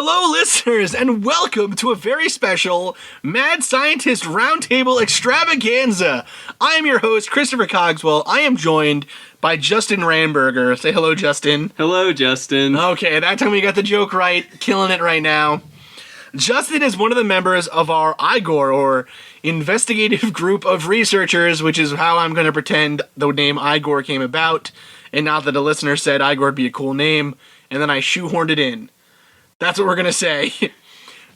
Hello, listeners, and welcome to a very special Mad Scientist Roundtable Extravaganza. I am your host, Christopher Cogswell. I am joined by Justin Ramberger. Say hello, Justin. Hello, Justin. Okay, that time we got the joke right. Killing it right now. Justin is one of the members of our IGOR, or Investigative Group of Researchers, which is how I'm going to pretend the name IGOR came about, and not that a listener said IGOR would be a cool name, and then I shoehorned it in. That's what we're going to say.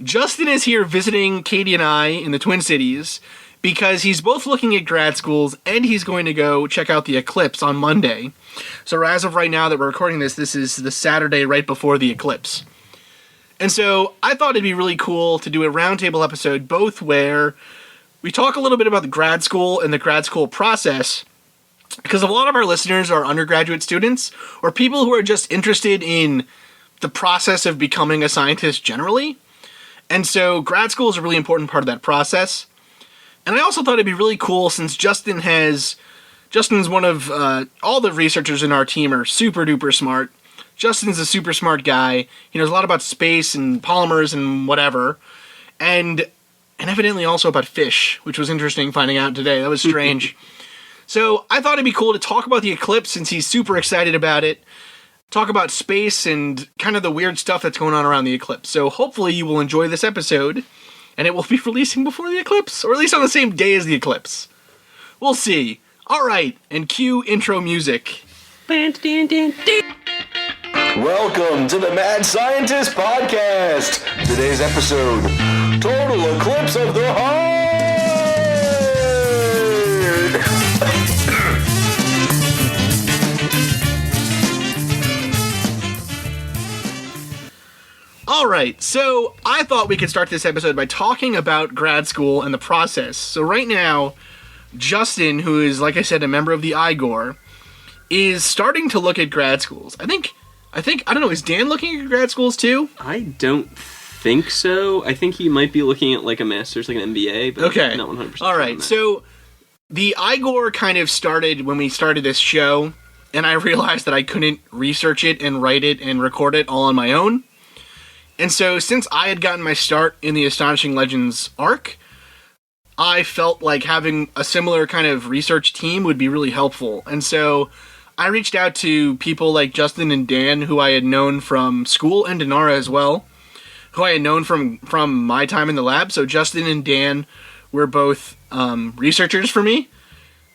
Justin is here visiting Katie and I in the Twin Cities because he's both looking at grad schools and he's going to go check out the Eclipse on Monday. So as of right now that we're recording this, this is the Saturday right before the Eclipse. And so I thought it'd be really cool to do a roundtable episode, both where we talk a little bit about the grad school and the grad school process, because a lot of our listeners are undergraduate students or people who are just interested in the process of becoming a scientist generally. And so grad school is a really important part of that process. And I also thought it'd be really cool since Justin's one of, all the researchers in our team are super duper smart. Justin's a super smart guy. He knows a lot about space and polymers and whatever. And evidently also about fish, which was interesting finding out today. That was strange. So I thought it'd be cool to talk about the Eclipse since he's super excited about it. Talk about space and kind of the weird stuff that's going on around the Eclipse. So hopefully you will enjoy this episode, and it will be releasing before the Eclipse, or at least on the same day as the Eclipse. We'll see. Alright, and cue intro music. Welcome to the Mad Scientist Podcast. Today's episode, Total Eclipse of the Heart. Alright, so I thought we could start this episode by talking about grad school and the process. So right now, Justin, who is, like I said, a member of the IGOR, is starting to look at grad schools. I think, I don't know, is Dan looking at grad schools too? I don't think so. I think he might be looking at like a master's, like an MBA, but okay. Not 100%. Alright, so the IGOR kind of started when we started this show, and I realized that I couldn't research it and write it and record it all on my own. And so, since I had gotten my start in the Astonishing Legends arc, I felt like having a similar kind of research team would be really helpful. And so, I reached out to people like Justin and Dan, who I had known from school, and Dinara as well, who I had known from my time in the lab. So, Justin and Dan were both researchers for me,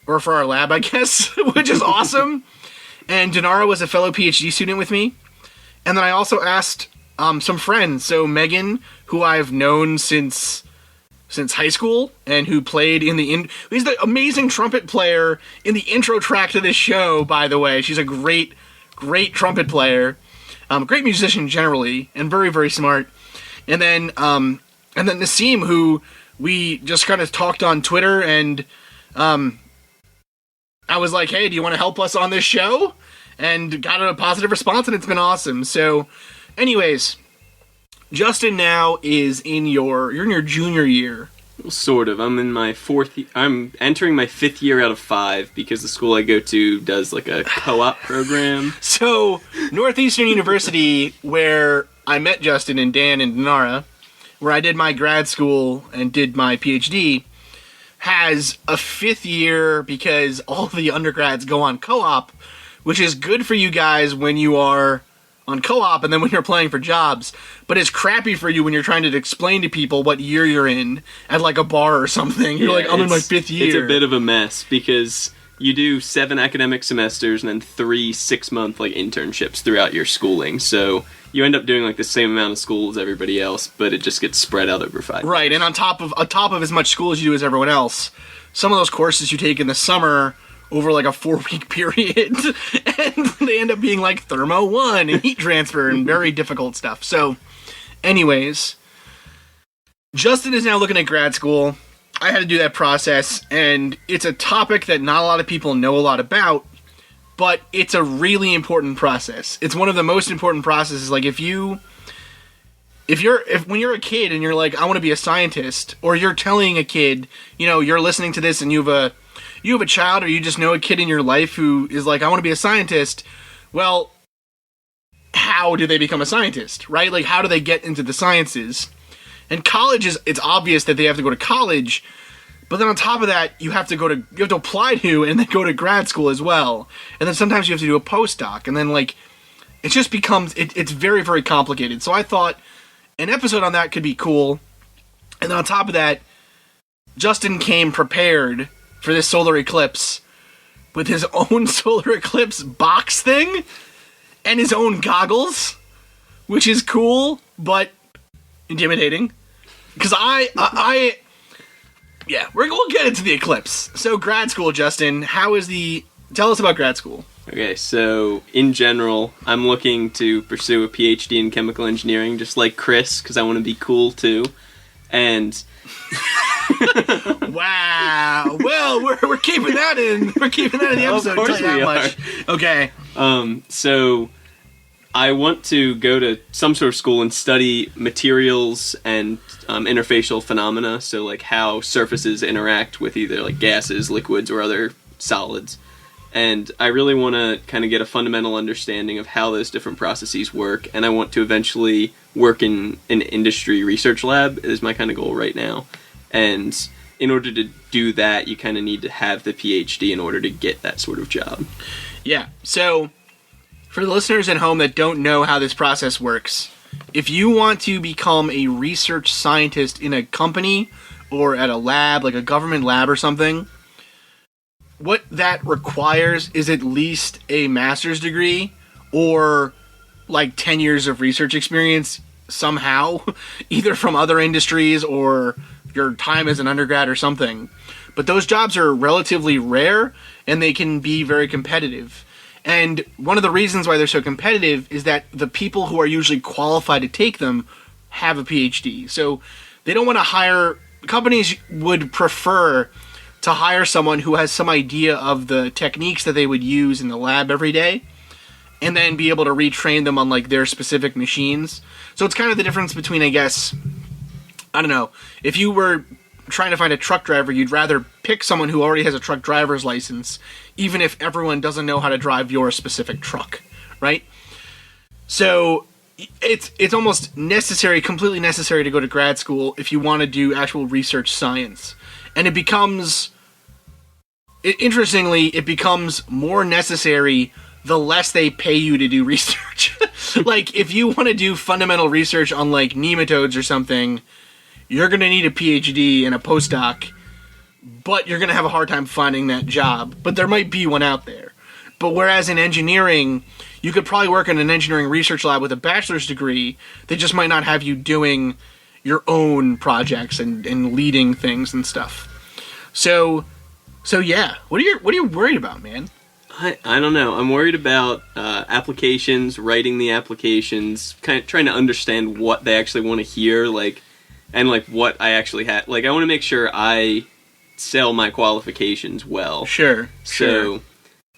or for our lab, I guess, which is awesome. And Dinara was a fellow PhD student with me. And then I also asked some friends. So Megan, who I've known since high school, and who played he's the amazing trumpet player in the intro track to this show, by the way. She's a great trumpet player, great musician generally, and very, very smart. And then Nassim, who we just kind of talked on Twitter, and I was like, hey, do you want to help us on this show? And got a positive response, and it's been awesome. So anyways, Justin now is you're in your junior year. Well, sort of. I'm entering my 5th year out of 5 because the school I go to does like a co-op program. So, Northeastern University, where I met Justin and Dan and Dinara, where I did my grad school and did my PhD, has a 5th year because all the undergrads go on co-op, which is good for you guys when you are on co-op and then when you're applying for jobs, but it's crappy for you when you're trying to explain to people what year you're in at like a bar or something. You're like, I'm in my 5th year. It's a bit of a mess because you do 7 academic semesters and then 3 6-month like internships throughout your schooling. So you end up doing like the same amount of school as everybody else, but it just gets spread out over 5 Right, years. and on top of as much school as you do as everyone else, some of those courses you take in the summer over like a 4-week period, and they end up being like Thermo 1 and heat transfer and very difficult stuff. So, anyways, Justin is now looking at grad school. I had to do that process, and it's a topic that not a lot of people know a lot about, but it's a really important process. It's one of the most important processes. Like, when you're a kid and you're like, I want to be a scientist, or you're telling a kid, you're listening to this and you have a child, or you just know a kid in your life who is like, I want to be a scientist. Well, how do they become a scientist, right? Like, how do they get into the sciences? And college it's obvious that they have to go to college, but then on top of that, you have to apply to and then go to grad school as well. And then sometimes you have to do a postdoc, and then like, it just becomes, it's very, very complicated. So I thought an episode on that could be cool. And then on top of that, Justin came prepared for this solar eclipse with his own solar eclipse box thing and his own goggles, which is cool, but intimidating. Because we'll get into the eclipse. So grad school, Justin, tell us about grad school. Okay, so in general, I'm looking to pursue a PhD in chemical engineering, just like Chris, because I want to be cool too. And wow. Well, we're keeping that in. We're keeping that in the episode. Of course tell you we that are. Much. Okay. So I want to go to some sort of school and study materials and interfacial phenomena. So like how surfaces interact with either like gases, liquids, or other solids. And I really want to kind of get a fundamental understanding of how those different processes work, and I want to eventually work in an industry research lab is my kind of goal right now. And in order to do that, you kind of need to have the PhD in order to get that sort of job. Yeah, so for the listeners at home that don't know how this process works, if you want to become a research scientist in a company or at a lab, like a government lab or something, what that requires is at least a master's degree or like 10 years of research experience somehow, either from other industries or your time as an undergrad or something. But those jobs are relatively rare and they can be very competitive. And one of the reasons why they're so competitive is that the people who are usually qualified to take them have a PhD. So they don't want to hire, companies would prefer to hire someone who has some idea of the techniques that they would use in the lab every day, and then be able to retrain them on like their specific machines. So it's kind of the difference between, I guess, I don't know, if you were trying to find a truck driver, you'd rather pick someone who already has a truck driver's license, even if everyone doesn't know how to drive your specific truck, right? So it's almost necessary, completely necessary to go to grad school if you want to do actual research science. And it becomes, interestingly, it becomes more necessary the less they pay you to do research. Like, if you want to do fundamental research on, like, nematodes or something, you're going to need a PhD and a postdoc, but you're going to have a hard time finding that job. But there might be one out there. But whereas in engineering, you could probably work in an engineering research lab with a bachelor's degree, they just might not have you doing your own projects and leading things and stuff. So yeah, what are you worried about, man? I don't know. I'm worried about applications, writing the applications, kind of trying to understand what they actually want to hear, like, and like what I actually have. Like, I want to make sure I sell my qualifications well. Sure. So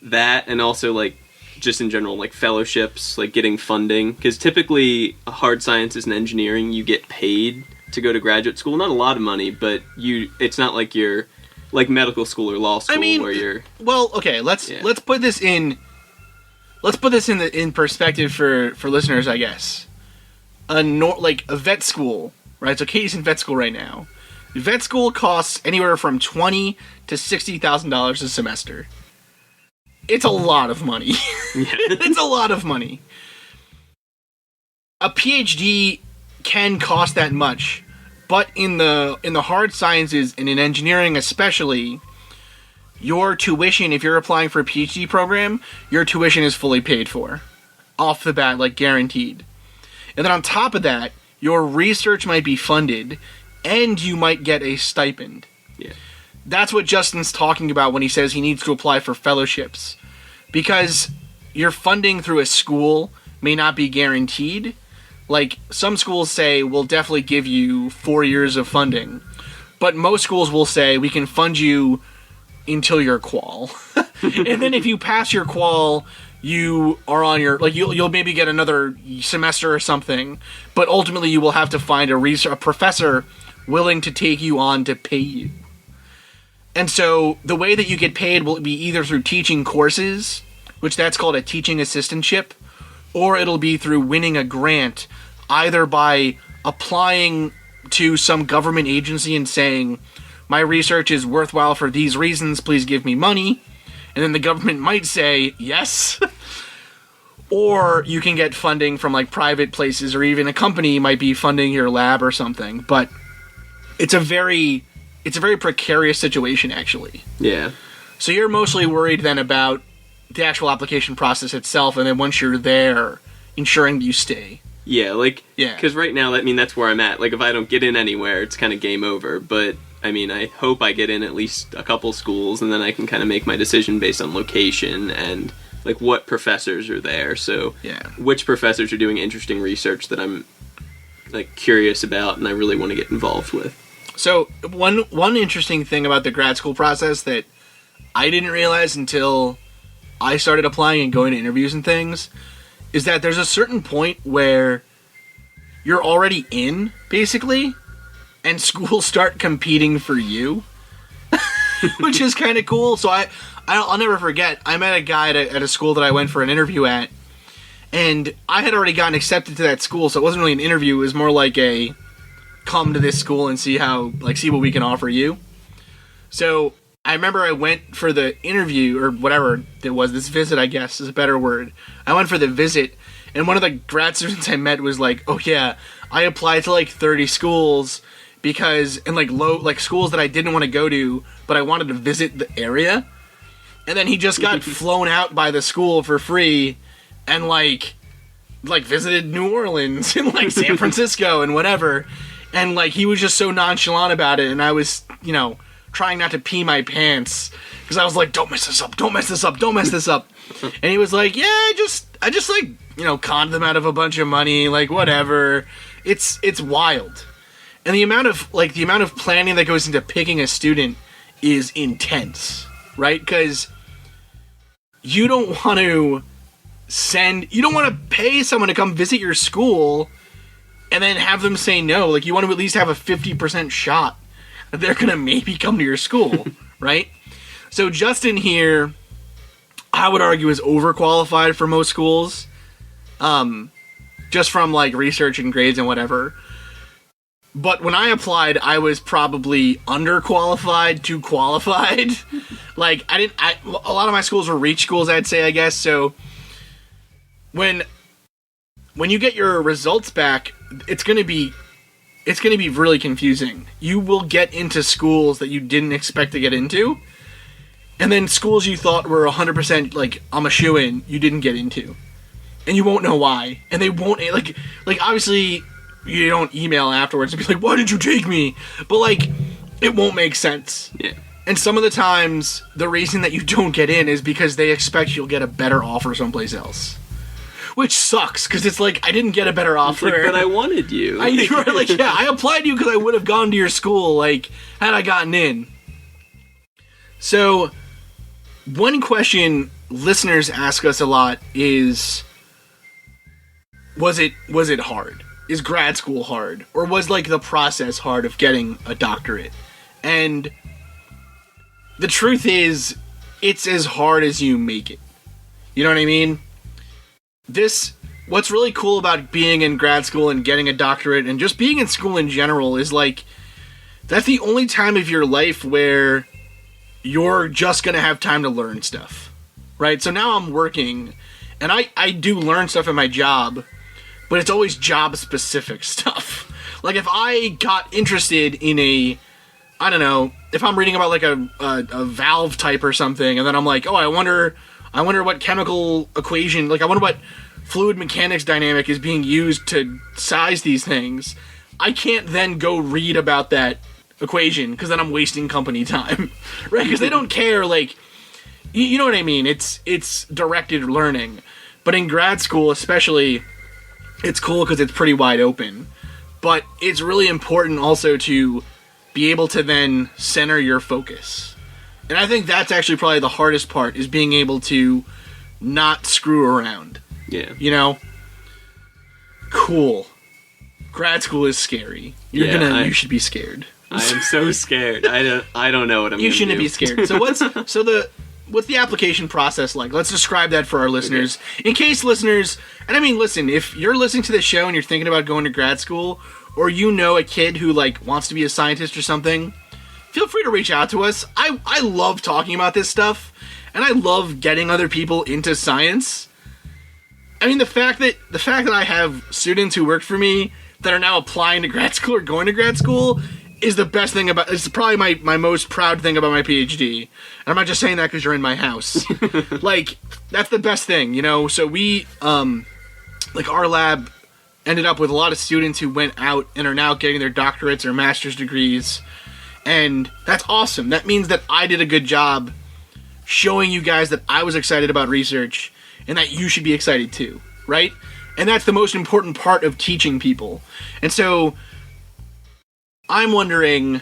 that, and also like just in general, like fellowships, like getting funding, because typically hard sciences and engineering, you get paid to go to graduate school. Not a lot of money, but it's not like you're like medical school or law school, where you're. Well, okay, let's put this in perspective for listeners, I guess. Like a vet school, right? So Katie's in vet school right now. Vet school costs anywhere from $20,000 to $60,000 a semester. It's a lot of money. It's a lot of money. A PhD can cost that much, but in the hard sciences and in engineering especially, your tuition, if you're applying for a PhD program, your tuition is fully paid for. Off the bat, like guaranteed. And then on top of that, your research might be funded, and you might get a stipend. Yeah. That's what Justin's talking about when he says he needs to apply for fellowships. Because your funding through a school may not be guaranteed. Like, some schools say, we'll definitely give you 4 years of funding. But most schools will say, we can fund you until your qual. And then if you pass your qual, you are on your, like, you'll maybe get another semester or something. But ultimately you will have to find a professor willing to take you on to pay you. And so the way that you get paid will be either through teaching courses, which that's called a teaching assistantship, or it'll be through winning a grant, either by applying to some government agency and saying, my research is worthwhile for these reasons, please give me money. And then the government might say yes. Or you can get funding from like private places, or even a company might be funding your lab or something. But it's a very precarious situation, actually. Yeah. So you're mostly worried then about the actual application process itself, and then once you're there, ensuring that you stay. Yeah, like, Yeah. because right now, I mean, that's where I'm at. Like, if I don't get in anywhere, it's kind of game over. But, I mean, I hope I get in at least a couple schools, and then I can kind of make my decision based on location and, like, what professors are there. So, Yeah. which professors are doing interesting research that I'm, like, curious about and I really want to get involved with. So one interesting thing about the grad school process that I didn't realize until I started applying and going to interviews and things is that there's a certain point where you're already in, basically, and schools start competing for you, which is kind of cool. So I'll never forget, I met a guy at a school that I went for an interview at, and I had already gotten accepted to that school, so it wasn't really an interview, it was more like a come to this school and see what we can offer you. So I remember I went for the interview, or whatever it was, this visit, I guess, is a better word. I went for the visit, and one of the grad students I met was like, oh yeah, I applied to like 30 schools because, and like schools that I didn't want to go to, but I wanted to visit the area. And then he just got flown out by the school for free and like visited New Orleans and like San Francisco and whatever. And like he was just so nonchalant about it, and I was, trying not to pee my pants because I was like, don't mess this up, don't mess this up, don't mess this up. And he was like, yeah, I just conned them out of a bunch of money, like whatever. It's wild. And the amount of planning that goes into picking a student is intense, right? Because you don't want to pay someone to come visit your school and then have them say no. Like, you want to at least have a 50% shot that they're going to maybe come to your school, right? So Justin here, I would argue, is overqualified for most schools, just from, like, research and grades and whatever. But when I applied, I was probably underqualified to qualified. Like, a lot of my schools were reach schools, I'd say, I guess. So when you get your results back, it's going to be really confusing. You will get into schools that you didn't expect to get into, and then schools you thought were 100% like I'm a shoo-in, you didn't get into, and you won't know why. And they won't like obviously you don't email afterwards and be like, why did you take me? But like it won't make sense. Yeah. And some of the times the reason that you don't get in is because they expect you'll get a better offer someplace else. Which sucks, because it's like, I didn't get a better offer. Like, but I wanted you. I applied to you because I would have gone to your school, like, had I gotten in. So, one question listeners ask us a lot is, was it hard? Is grad school hard? Or was, like, the process hard of getting a doctorate? And the truth is, it's as hard as you make it. You know what I mean? What's really cool about being in grad school and getting a doctorate and just being in school in general is like, that's the only time of your life where you're just gonna have time to learn stuff, right? So now I'm working, and I do learn stuff in my job, but it's always job-specific stuff. Like, if I got interested in I don't know, if I'm reading about like a valve type or something, and then I'm like, oh, I wonder what chemical equation, like I wonder what fluid mechanics dynamic is being used to size these things. I can't then go read about that equation, because then I'm wasting company time, right? Because they don't care, like, you know what I mean? It's directed learning. But in grad school especially, it's cool because it's pretty wide open. But it's really important also to be able to then center your focus. And I think that's actually probably the hardest part, is being able to not screw around. Yeah. Cool. Grad school is scary. You should be scared. I am so scared. I don't know what I'm You gonna shouldn't do. be scared. So what's the application process like? Let's describe that for our listeners. Okay. In case listeners, and I mean, listen, if you're listening to this show and you're thinking about going to grad school, or you know a kid who like wants to be a scientist or something, feel free to reach out to us. I love talking about this stuff, and I love getting other people into science. I mean, the fact that I have students who work for me that are now applying to grad school or going to grad school is the best thing about, it's probably my most proud thing about my PhD. And I'm not just saying that because you're in my house. Like, that's the best thing, you know? So we, like, our lab ended up with a lot of students who went out and are now getting their doctorates or master's degrees. And that's awesome. That means that I did a good job showing you guys that I was excited about research and that you should be excited too, right? And that's the most important part of teaching people. And so I'm wondering,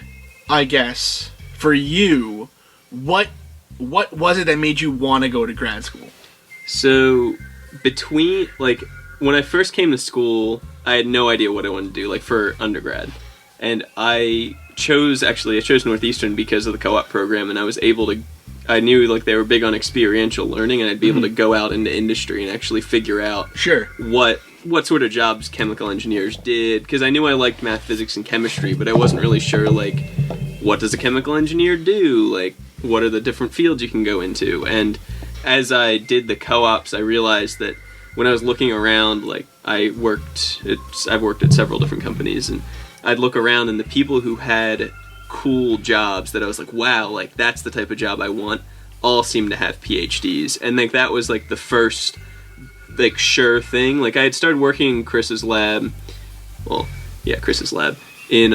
I guess, for you, what was it that made you want to go to grad school? So, between, like, when I first came to school, I had no idea what I wanted to do, like, for undergrad. And I chose Northeastern because of the co-op program, and I knew, like, they were big on experiential learning, and I'd be able to go out into industry and actually figure out what sort of jobs chemical engineers did, because I knew I liked math, physics, and chemistry, but I wasn't really sure, like, what does a chemical engineer do? Like, what are the different fields you can go into? And as I did the co-ops, I realized that when I was looking around, like, I've worked at several different companies, and I'd look around, and the people who had cool jobs that I was like, wow, like, that's the type of job I want, all seemed to have PhDs. And, like, that was, like, the first, like, sure thing. Like, I had started working in Chris's lab in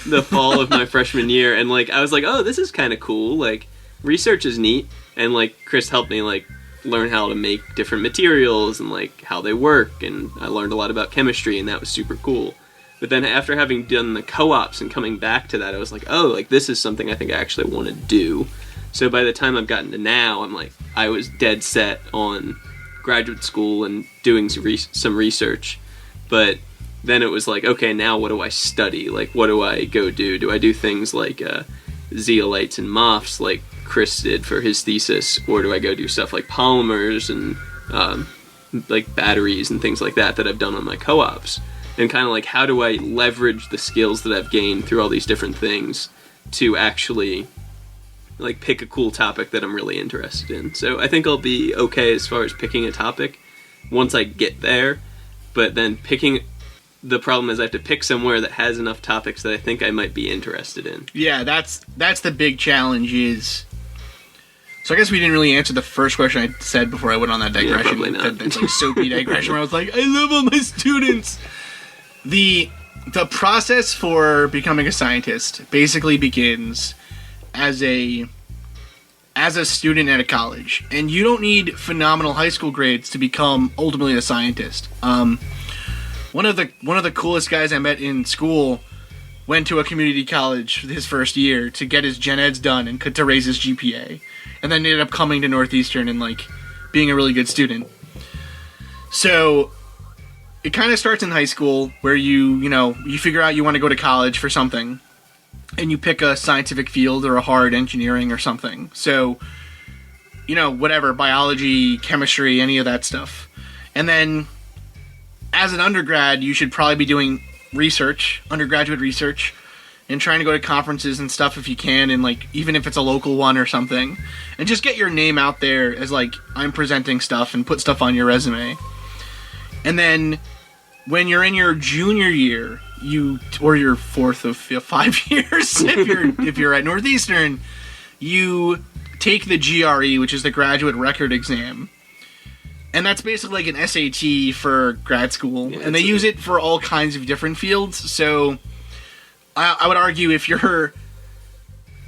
the fall of my freshman year, and, like, I was like, oh, this is kind of cool, like, research is neat. And, like, Chris helped me, like, learn how to make different materials and, like, how they work, and I learned a lot about chemistry, and that was super cool. But then after having done the co-ops and coming back to that, I was like, oh, like, this is something I think I actually want to do. So by the time I've gotten to now, I'm like, I was dead set on graduate school and doing some research. But then it was like, okay, now what do I study? Like, what do I go do? Do I do things like zeolites and MOFs like Chris did for his thesis? Or do I go do stuff like polymers and like batteries and things like that I've done on my co-ops? And kind of like, how do I leverage the skills that I've gained through all these different things to actually, like, pick a cool topic that I'm really interested in. So I think I'll be okay as far as picking a topic once I get there. But then the problem is I have to pick somewhere that has enough topics that I think I might be interested in. Yeah, that's the big challenge is... So I guess we didn't really answer the first question I said before I went on that digression. Yeah, probably not. That's like soapy digression where I was like, I love all my students. The process for becoming a scientist basically begins as a student at a college, and you don't need phenomenal high school grades to become ultimately a scientist. One of the coolest guys I met in school went to a community college his first year to get his gen eds done and to raise his GPA, and then ended up coming to Northeastern and, like, being a really good student. So it kind of starts in high school where you figure out you want to go to college for something, and you pick a scientific field or a hard engineering or something. So, whatever, biology, chemistry, any of that stuff. And then as an undergrad, you should probably be doing research, undergraduate research, and trying to go to conferences and stuff if you can, and, like, even if it's a local one or something, and just get your name out there as, like, I'm presenting stuff and put stuff on your resume. And then when you're in your junior year, or your fourth of 5 years, if you're at Northeastern, you take the GRE, which is the Graduate Record Exam. And that's basically like an SAT for grad school. Yeah, and they use it for all kinds of different fields. So I would argue if you're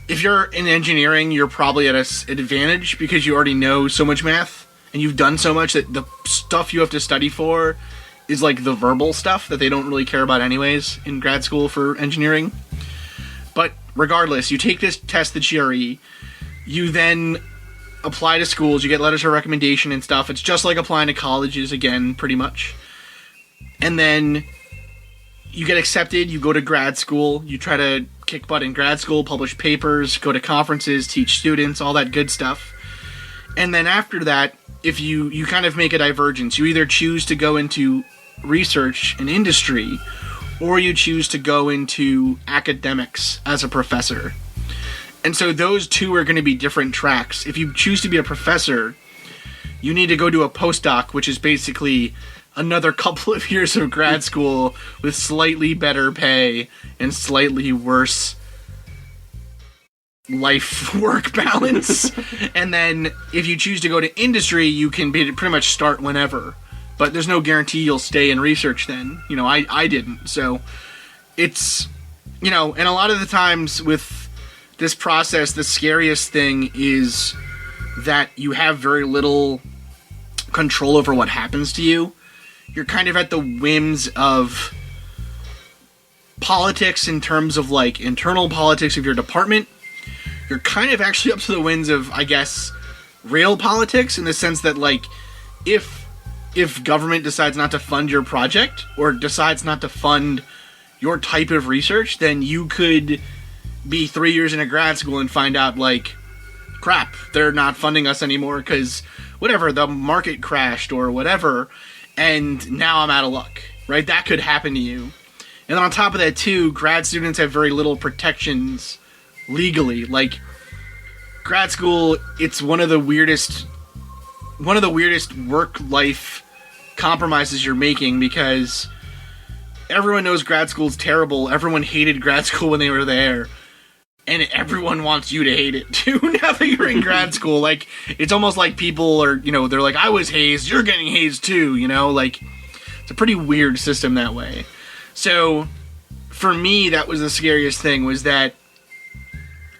in engineering, you're probably at an advantage because you already know so much math and you've done so much that the stuff you have to study for is like the verbal stuff that they don't really care about anyways in grad school for engineering. But regardless, you take this test, the GRE, you then apply to schools, you get letters of recommendation and stuff. It's just like applying to colleges again, pretty much. And then you get accepted, you go to grad school, you try to kick butt in grad school, publish papers, go to conferences, teach students, all that good stuff. And then after that, if you kind of make a divergence, you either choose to go into research and industry, or you choose to go into academics as a professor. And so those two are going to be different tracks. If you choose to be a professor, you need to go to a postdoc, which is basically another couple of years of grad school with slightly better pay and slightly worse life-work balance. And then if you choose to go to industry, you can pretty much start whenever. But there's no guarantee you'll stay in research then. You know, I didn't. So it's, you know, and a lot of the times with this process, the scariest thing is that you have very little control over what happens to you. You're kind of at the whims of politics in terms of, like, internal politics of your department. You're kind of actually up to the whims of, I guess, real politics, in the sense that, like, if government decides not to fund your project or decides not to fund your type of research, then you could be 3 years into grad school and find out, like, crap, they're not funding us anymore because whatever, the market crashed or whatever, and now I'm out of luck, right? That could happen to you. And then on top of that, too, grad students have very little protections legally. Like, grad school, it's one of the weirdest work-life compromises you're making, because everyone knows grad school's terrible. Everyone hated grad school when they were there. And everyone wants you to hate it, too, now that you're in grad school. Like, it's almost like people are, you know, they're like, I was hazed, you're getting hazed, too, you know? Like, it's a pretty weird system that way. So, for me, that was the scariest thing, was that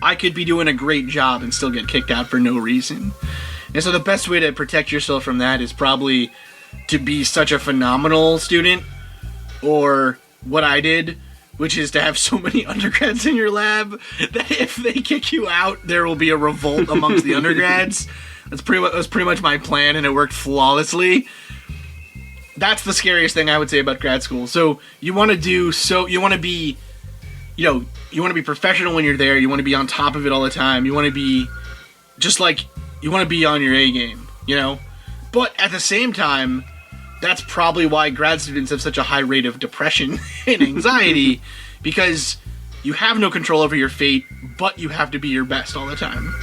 I could be doing a great job and still get kicked out for no reason. And so the best way to protect yourself from that is probably to be such a phenomenal student, or what I did, which is to have so many undergrads in your lab that if they kick you out, there will be a revolt amongst the undergrads. That was pretty much my plan, and it worked flawlessly. That's the scariest thing I would say about grad school. So you want to be professional when you're there. You want to be on top of it all the time. You want to be you want to be on your A game, you know? But at the same time, that's probably why grad students have such a high rate of depression and anxiety, because you have no control over your fate, but you have to be your best all the time.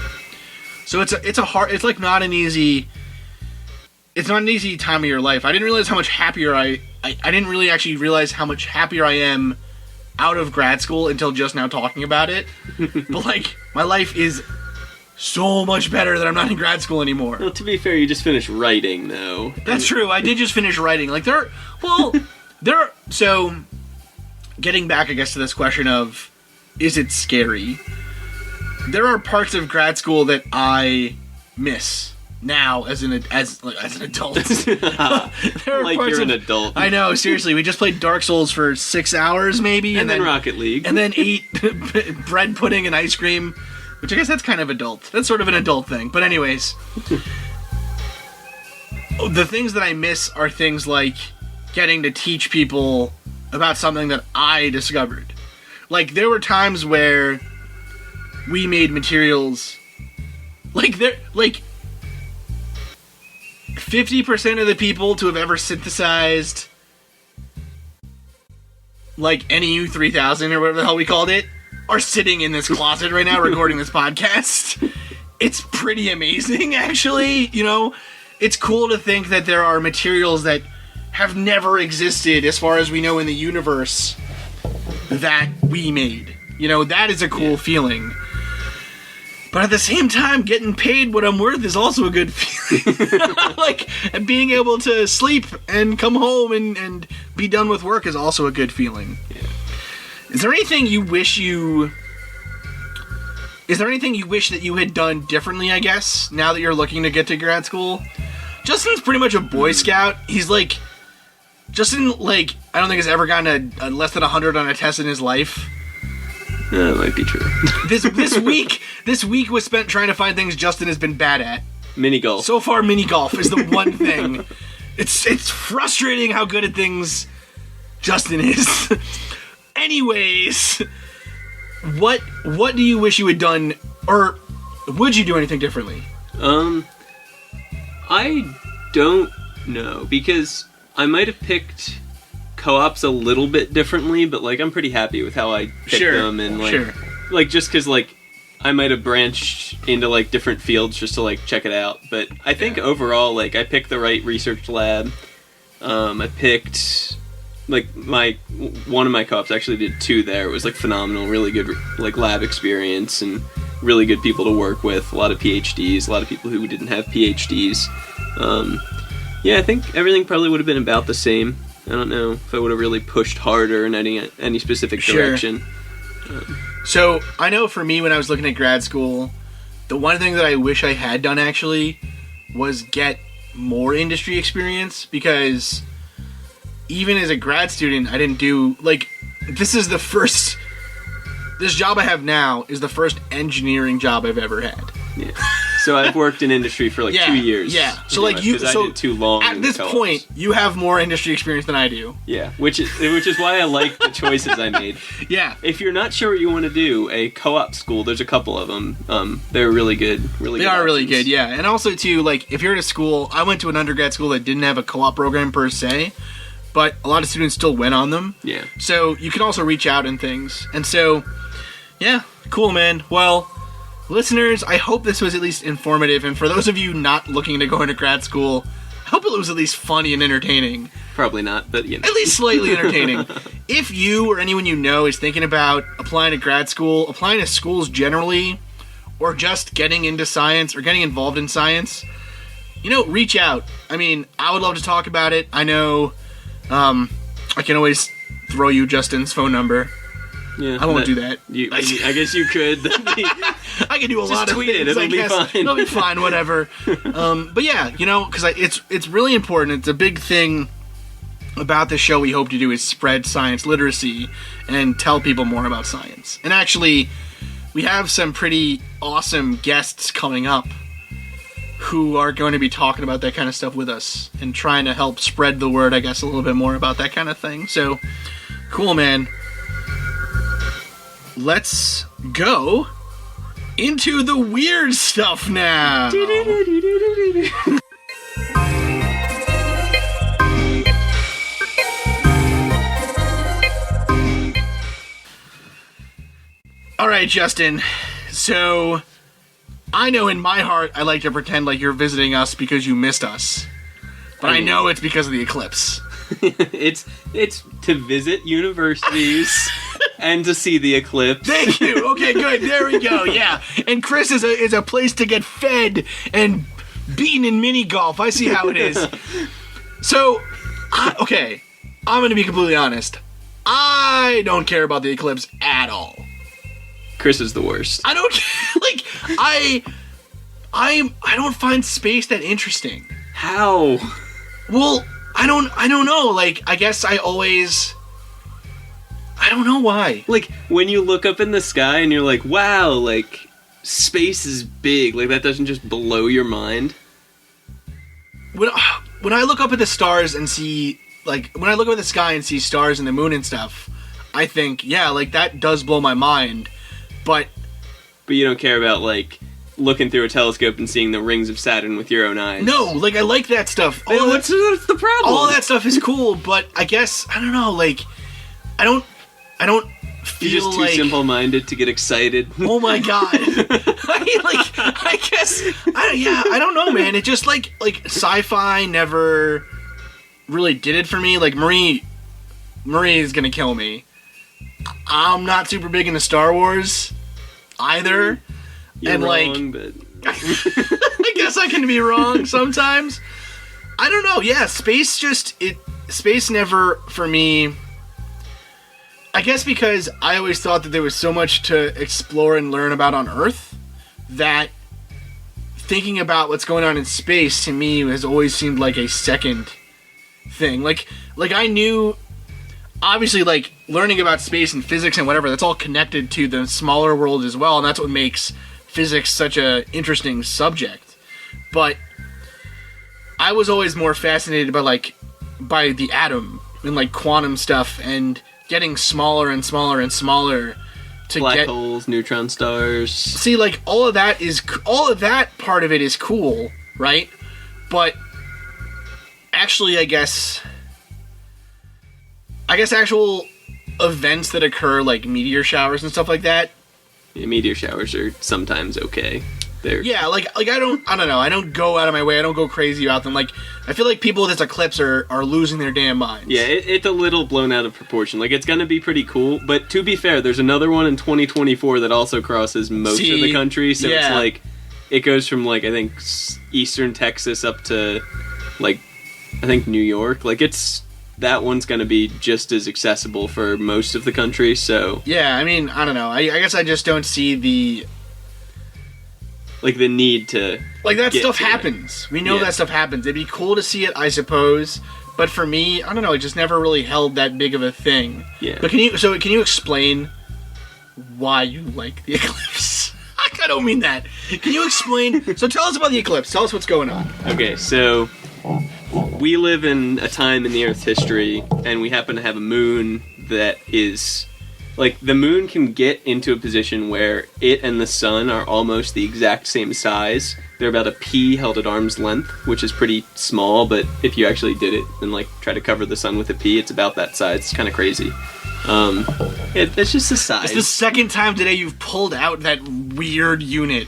So it's not an easy time of your life. I didn't realize how much happier I didn't really actually realize how much happier I am out of grad school until just now talking about it. But, like, my life is so much better that I'm not in grad school anymore. Well, to be fair, you just finished writing, though. That's true. I did just finish writing. Like, so, getting back, I guess, to this question of, is it scary? There are parts of grad school that I miss now as an adult. Like you're an adult. I know, seriously. We just played Dark Souls for 6 hours, maybe. And then Rocket League. And then ate bread pudding and ice cream. Which I guess that's kind of adult. That's sort of an adult thing. But anyways, the things that I miss are things like getting to teach people about something that I discovered. Like, there were times where we made materials, like 50% of the people to have ever synthesized, like, NEU 3000 or whatever the hell we called it, are sitting in this closet right now recording this podcast. It's pretty amazing, actually. You know, it's cool to think that there are materials that have never existed, as far as we know, in the universe that we made. You know, that is a cool feeling. But at the same time, getting paid what I'm worth is also a good feeling. Like, being able to sleep and come home and be done with work is also a good feeling. Yeah. Is there anything you wish that you had done differently, I guess, now that you're looking to get to grad school? Justin's pretty much a Boy Scout. He's like, Justin, like, I don't think has ever gotten a less than 100 on a test in his life. That might be true. This week was spent trying to find things Justin has been bad at. Mini golf. So far, mini golf is the one thing. It's frustrating how good at things Justin is. Anyways, what do you wish you had done, or would you do anything differently? I don't know, because I might have picked co-ops a little bit differently, but like I'm pretty happy with how I picked them, and like just because like I might have branched into like different fields just to like check it out. But I think overall, like I picked the right research lab. I picked like one of my co-ops actually did 2 there. It was like phenomenal, really good like lab experience and really good people to work with. A lot of PhDs, a lot of people who didn't have PhDs. Yeah, I think everything probably would have been about the same. I don't know if I would have really pushed harder in any specific direction. So, I know for me when I was looking at grad school, the one thing that I wish I had done actually was get more industry experience, because even as a grad student, I didn't do, like, this job I have now is the first engineering job I've ever had. Yeah. So I've worked in industry for like 2 years. Yeah. So like I did too long. At this point, you have more industry experience than I do. Yeah, which is why I like the choices I made. Yeah. If you're not sure what you want to do, a co-op school, there's a couple of them. They're really good. They are really good. Yeah, and also too, like if you're at a school, I went to an undergrad school that didn't have a co-op program per se, but a lot of students still went on them. Yeah. So you can also reach out and things, and so yeah, cool, man. Well, listeners, I hope this was at least informative, and for those of you not looking to go into grad school, I hope it was at least funny and entertaining. Probably not, but you know. At least slightly entertaining. If you or anyone you know is thinking about applying to grad school, applying to schools generally, or just getting into science or getting involved in science, reach out. I mean, I would love to talk about it. I know I can always throw you Justin's phone number. Yeah, I won't do that. I guess you could. I can do a lot of tweet things. It'll be fine. It'll be fine, whatever. But yeah, because it's really important. It's a big thing about the show we hope to do is spread science literacy and tell people more about science. And actually, we have some pretty awesome guests coming up who are going to be talking about that kind of stuff with us and trying to help spread the word, I guess, a little bit more about that kind of thing. So, cool, man. Let's go into the weird stuff now. All right, Justin. So, I know in my heart I like to pretend like you're visiting us because you missed us. But I know it's because of the eclipse. It's to visit universities and to see the eclipse. Thank you. Okay, good. There we go. Yeah. And Chris is a place to get fed and beaten in mini golf. I see how it is. So, okay, I'm going to be completely honest. I don't care about the eclipse at all. Chris is the worst. I don't like. I don't find space that interesting. How? Well, I don't know. Like, I guess I don't know why. Like, when you look up in the sky and you're like, wow, like, space is big. Like, that doesn't just blow your mind. When I look up at the stars and see, like, when I look up at the sky and see stars and the moon and stuff, I think, yeah, like, that does blow my mind. But you don't care about, like, looking through a telescope and seeing the rings of Saturn with your own eyes. No, like, I like that stuff. What's the problem? All that stuff is cool, but I guess, I don't know, like, I don't feel You're just too like... simple-minded to get excited. Oh my god. I guess, I don't know, man. It just, like, sci-fi never really did it for me. Like, Marie is gonna kill me. I'm not super big into Star Wars either. You're and wrong, but I guess I can be wrong sometimes. I don't know. Yeah, space never for me. I guess because I always thought that there was so much to explore and learn about on Earth that thinking about what's going on in space to me has always seemed like a second thing. Like I knew, obviously, like, learning about space and physics and whatever, that's all connected to the smaller world as well, and that's what makes physics such a interesting subject. But I was always more fascinated by the atom and, like, quantum stuff and getting smaller and smaller and smaller black holes, neutron stars. See, like, all of that part of it is cool, right? But actually, I guess actual events that occur, like meteor showers and stuff like that. Yeah, meteor showers are sometimes okay. Yeah, like I don't know. I don't go out of my way. I don't go crazy about them. Like, I feel like people with this eclipse are losing their damn minds. Yeah, it's a little blown out of proportion. Like, it's gonna be pretty cool, but to be fair, there's another one in 2024 that also crosses most of the country. So it's like, it goes from, like, I think eastern Texas up to, like, I think New York. Like, that one's gonna be just as accessible for most of the country. So yeah, I mean, I don't know. I guess I just don't see the need to, like, that stuff happens. We know that stuff happens. It'd be cool to see it, I suppose. But for me, I don't know. It just never really held that big of a thing. Yeah. But can you explain why you like the eclipse? I don't mean that. Can you explain? So tell us about the eclipse. Tell us what's going on. Okay, so we live in a time in the Earth's history, and we happen to have a moon that is, like, the moon can get into a position where it and the sun are almost the exact same size. They're about a pea held at arm's length, which is pretty small, but if you actually did it and, like, try to cover the sun with a pea, it's about that size. It's kind of crazy. It's just the size. It's the second time today you've pulled out that weird unit.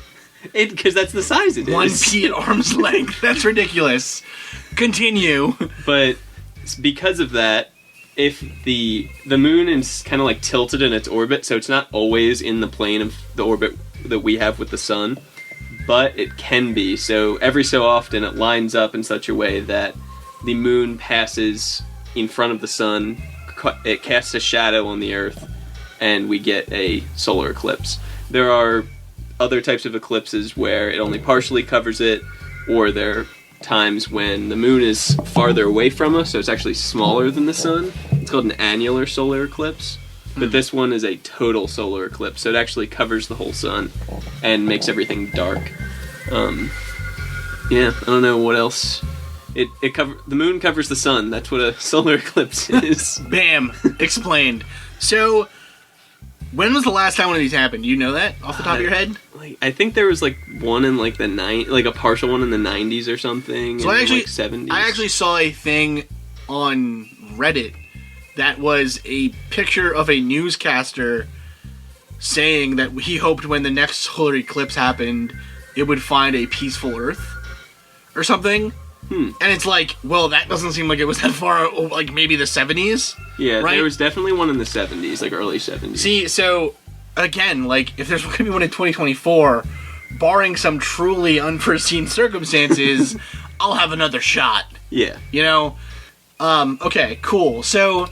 Because that's the size it is. 1 pea at arm's length. That's ridiculous. Continue. But because of that, if the moon is kind of like tilted in its orbit, so it's not always in the plane of the orbit that we have with the sun, but it can be. So every so often it lines up in such a way that the moon passes in front of the sun, it casts a shadow on the Earth, and we get a solar eclipse. There are other types of eclipses where it only partially covers it, or there are times when the moon is farther away from us, so it's actually smaller than the sun. It's called an annular solar eclipse. But this one is a total solar eclipse, so it actually covers the whole sun and makes everything dark. I don't know what else. The moon covers the sun. That's what a solar eclipse is. Bam! Explained. So, when was the last time one of these happened? Do you know that off the top of your head? I think there was one in a partial one in the 90s or something. So in I 70s. I actually saw a thing on Reddit that was a picture of a newscaster saying that he hoped when the next solar eclipse happened, it would find a peaceful Earth or something. And it's like, well, that doesn't seem like it was that far, like maybe the 70s. Yeah, right? There was definitely one in the 70s, like early 70s. See, so, again, like, if there's going to be one in 2024, barring some truly unforeseen circumstances, I'll have another shot. Yeah. You know? Okay, cool. So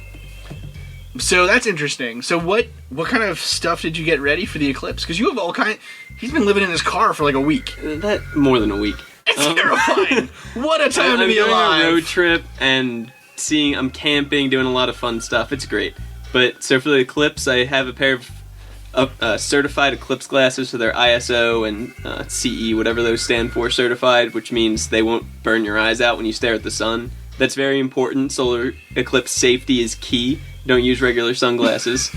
that's interesting. So what kind of stuff did you get ready for the eclipse? Because you have he's been living in his car for like a week. That, more than a week. It's terrifying. What a time to be I'm alive. doing a road trip and I'm camping, doing a lot of fun stuff. It's great. But, so for the eclipse, I have a pair of certified eclipse glasses, so they're ISO and CE, whatever those stand for, certified, which means they won't burn your eyes out when you stare at the sun. That's very important. Solar eclipse safety is key. Don't use regular sunglasses.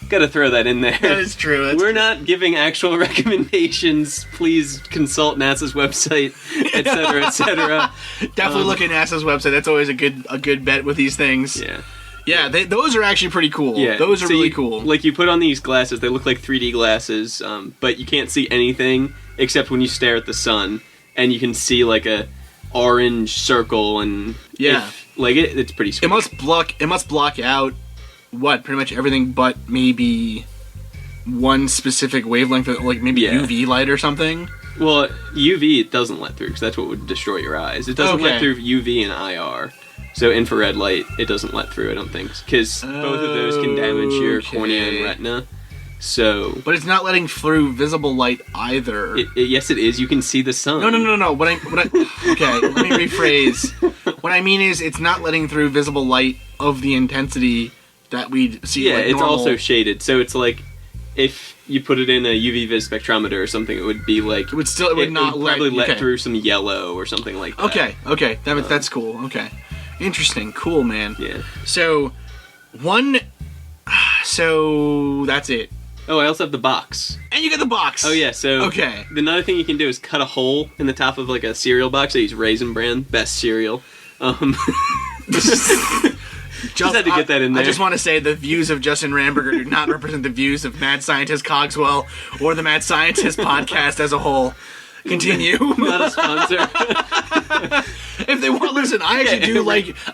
Gotta throw that in there. That is true. We're not giving actual recommendations. Please consult NASA's website, etc., etc. Definitely look at NASA's website. That's always a good bet with these things. Yeah. Yeah, those are actually pretty cool. Yeah, those are really cool. Like, you put on these glasses, they look like 3D glasses, but you can't see anything except when you stare at the sun, and you can see like a orange circle, and it's pretty sweet. It must block out pretty much everything but maybe one specific wavelength, like maybe UV light or something. Well, UV it doesn't let through because that's what would destroy your eyes. It doesn't let through UV and IR. So infrared light, it doesn't let through, I don't think, because both of those can damage your cornea and retina. So, but it's not letting through visible light either. Yes, it is. You can see the sun. No. Okay, let me rephrase. What I mean is, it's not letting through visible light of the intensity that we see. Yeah, like it's normal. also shaded. So it's like if you put it in a UV vis spectrometer or something, it would be like it would probably let through some yellow or something like that. Okay, that's cool. Okay, interesting, cool, man. Yeah. So that's it. Oh, I also have the box. And you get the box. Oh yeah, so okay. Another thing you can do is cut a hole in the top of like a cereal box. I use Raisin Bran, best cereal. Just had to get that in there. I just want to say the views of Justin Ramberger do not represent the views of Mad Scientist Cogswell or the Mad Scientist podcast as a whole. Continue. Not a sponsor. If they want, listen, I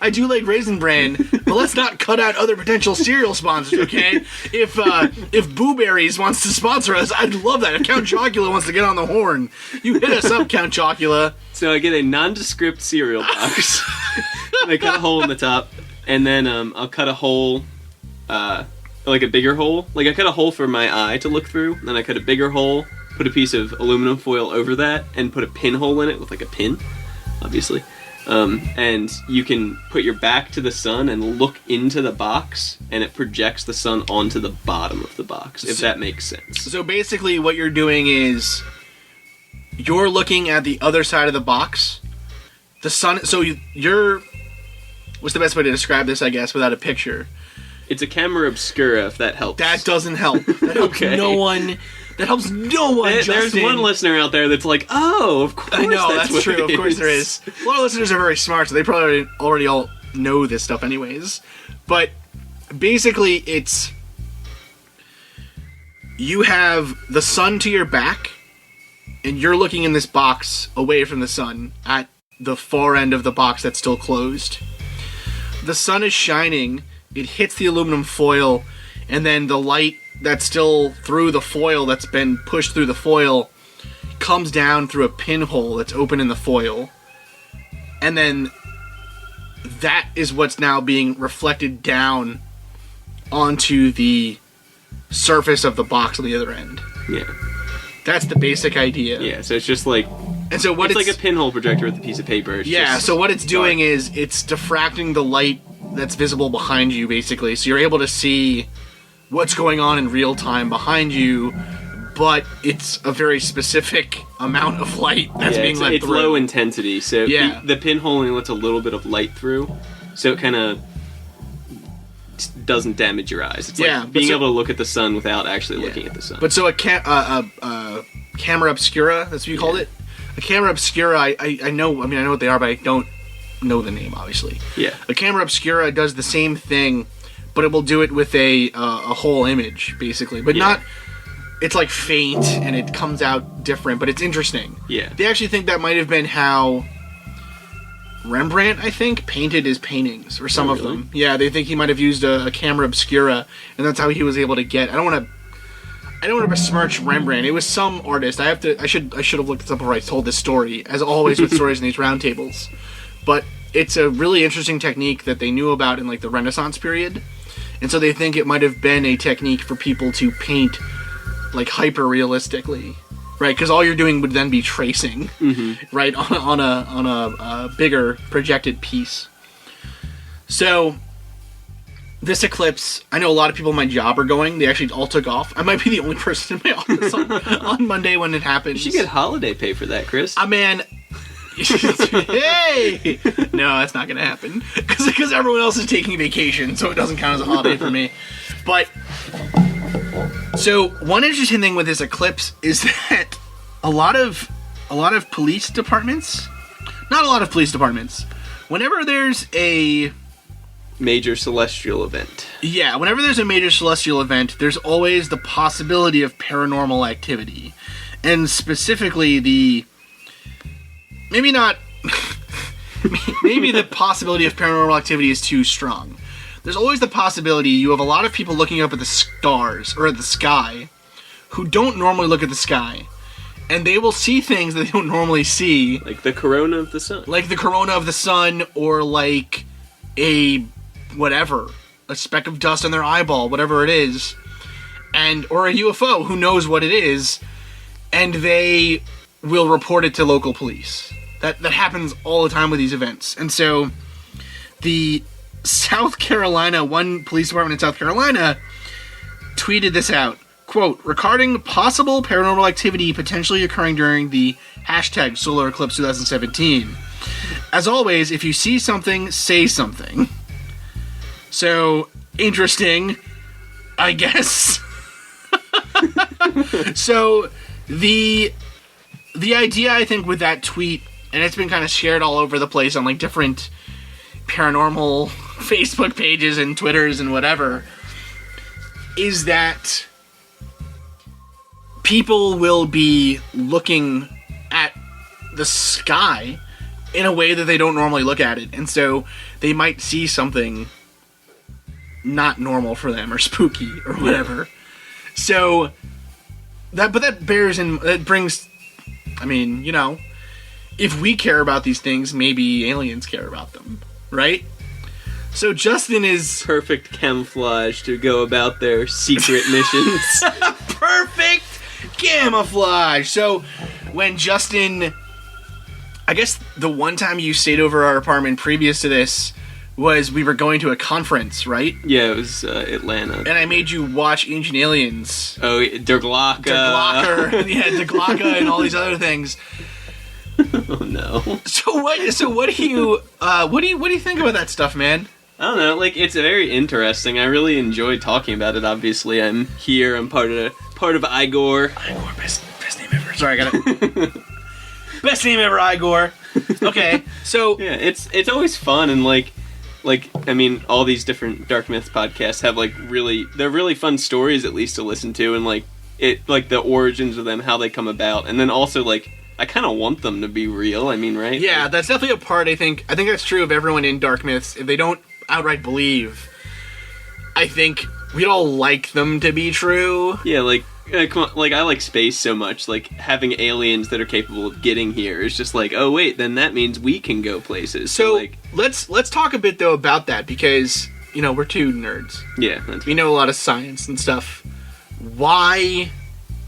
do like Raisin Bran, but let's not cut out other potential cereal sponsors, okay? If Boo Berries wants to sponsor us, I'd love that. If Count Chocula wants to get on the horn, you hit us up, Count Chocula. So I get a nondescript cereal box. And I cut a hole in the top, and then I'll cut a hole, like a bigger hole. Like I cut a hole for my eye to look through, then I cut a bigger hole, put a piece of aluminum foil over that, and put a pinhole in it with like a pin, obviously. And you can put your back to the sun and look into the box, and it projects the sun onto the bottom of the box, if that makes sense. So basically what you're doing is you're looking at the other side of the box. The sun, so you're, what's the best way to describe this, I guess, without a picture? It's a camera obscura, if that helps. That doesn't help. That helps Okay. no one. That helps no one, There's Justin. one listener out there that's like, oh, of course I know, that's that's what true. it Of course there is. A lot of listeners are very smart, so they probably already all know this stuff anyways. But basically, it's... You have the sun to your back, and you're looking in this box away from the sun at the far end of the box that's still closed. The sun is shining, it hits the aluminum foil, and then the light that's still through the foil, that's been pushed through the foil, comes down through a pinhole that's open in the foil. And then that is what's now being reflected down onto the surface of the box on the other end. Yeah. That's the basic idea. Yeah, so it's just like... And so what it's like a pinhole projector with a piece of paper. It's just so what it's doing dark. is it's diffracting the light that's visible behind you, basically. So you're able to see what's going on in real time behind you, but it's a very specific amount of light that's being let it's through. low intensity, so Yeah. the pinhole only lets a little bit of light through, so it kind of doesn't damage your eyes. It's like being able to look at the sun without actually looking at the sun. But so a camera obscura, that's what you called it? A camera obscura, I know, I mean, I know what they are, but I don't know the name, obviously. Yeah. A camera obscura does the same thing, but it will do it with a whole image, basically. But not... It's like faint, and it comes out different, but it's interesting. Yeah. They actually think that might have been how Rembrandt, I think, painted his paintings, or some of them. Yeah, they think he might have used a camera obscura, and that's how he was able to get... I don't want to besmirch Rembrandt. It was some artist. I should have looked this up before I told this story, as always with stories in these roundtables. But it's a really interesting technique that they knew about in like the Renaissance period. And so they think it might have been a technique for people to paint like hyper realistically, right? Because all you're doing would then be tracing, right, on a bigger projected piece. So this eclipse, I know a lot of people in my job are going. They actually all took off. I might be the only person in my office on Monday when it happens. You should get holiday pay for that, Chris. Man. Hey! No, that's not going to happen. Because everyone else is taking vacation, so it doesn't count as a holiday for me. But, so, one interesting thing with this eclipse is that a lot of police departments, not a lot of police departments, whenever there's a... Major celestial event. Yeah, whenever there's a major celestial event, there's always the possibility of paranormal activity. And specifically the... Maybe not... maybe the possibility of paranormal activity is too strong. There's always the possibility you have a lot of people looking up at the stars, or at the sky, who don't normally look at the sky. And they will see things that they don't normally see. Like the corona of the sun. Like the corona of the sun, or like a... whatever. A speck of dust on their eyeball, whatever it is. Or a UFO, who knows what it is. And they will report it to local police. That happens all the time with these events. And so, the South Carolina, one police department in South Carolina, tweeted this out. Quote, regarding possible paranormal activity potentially occurring during the hashtag Solar Eclipse 2017. As always, if you see something, say something. So, interesting, I guess. So the idea, I think, with that tweet, and it's been kind of shared all over the place on like different paranormal Facebook pages and Twitters and whatever, is that people will be looking at the sky in a way that they don't normally look at it, and so they might see something not normal for them or spooky or whatever. So that brings, I mean, you know, if we care about these things, maybe aliens care about them, right? So Justin is perfect camouflage to go about their secret missions. Perfect camouflage. So when Justin, I guess the one time you stayed over our apartment previous to this was we were going to a conference, right? Yeah, it was Atlanta. And I made you watch Ancient Aliens. Oh, Der Glocke. Der Glocke and all these other things. Oh no. So what do you think about that stuff, man? I don't know, like, it's very interesting. I really enjoy talking about it, obviously. I'm here, I'm part of IGOR. IGOR, best name ever. Sorry, I got it. Best name ever, IGOR. Okay, so... Yeah, it's always fun, and like, I mean, all these different Dark Myths podcasts have, like, they're really fun stories, at least, to listen to, and, like, the origins of them, how they come about, and then also, like, I kind of want them to be real, I mean, right? Yeah, like, that's definitely a part, I think that's true of everyone in Dark Myths. If they don't outright believe, I think we'd all like them to be true. Yeah, like, come on, like, I like space so much, like, having aliens that are capable of getting here is just like, oh wait, then that means we can go places. So like, let's talk a bit though about that, because, you know, we're two nerds. Yeah, we know a lot of science and stuff. Why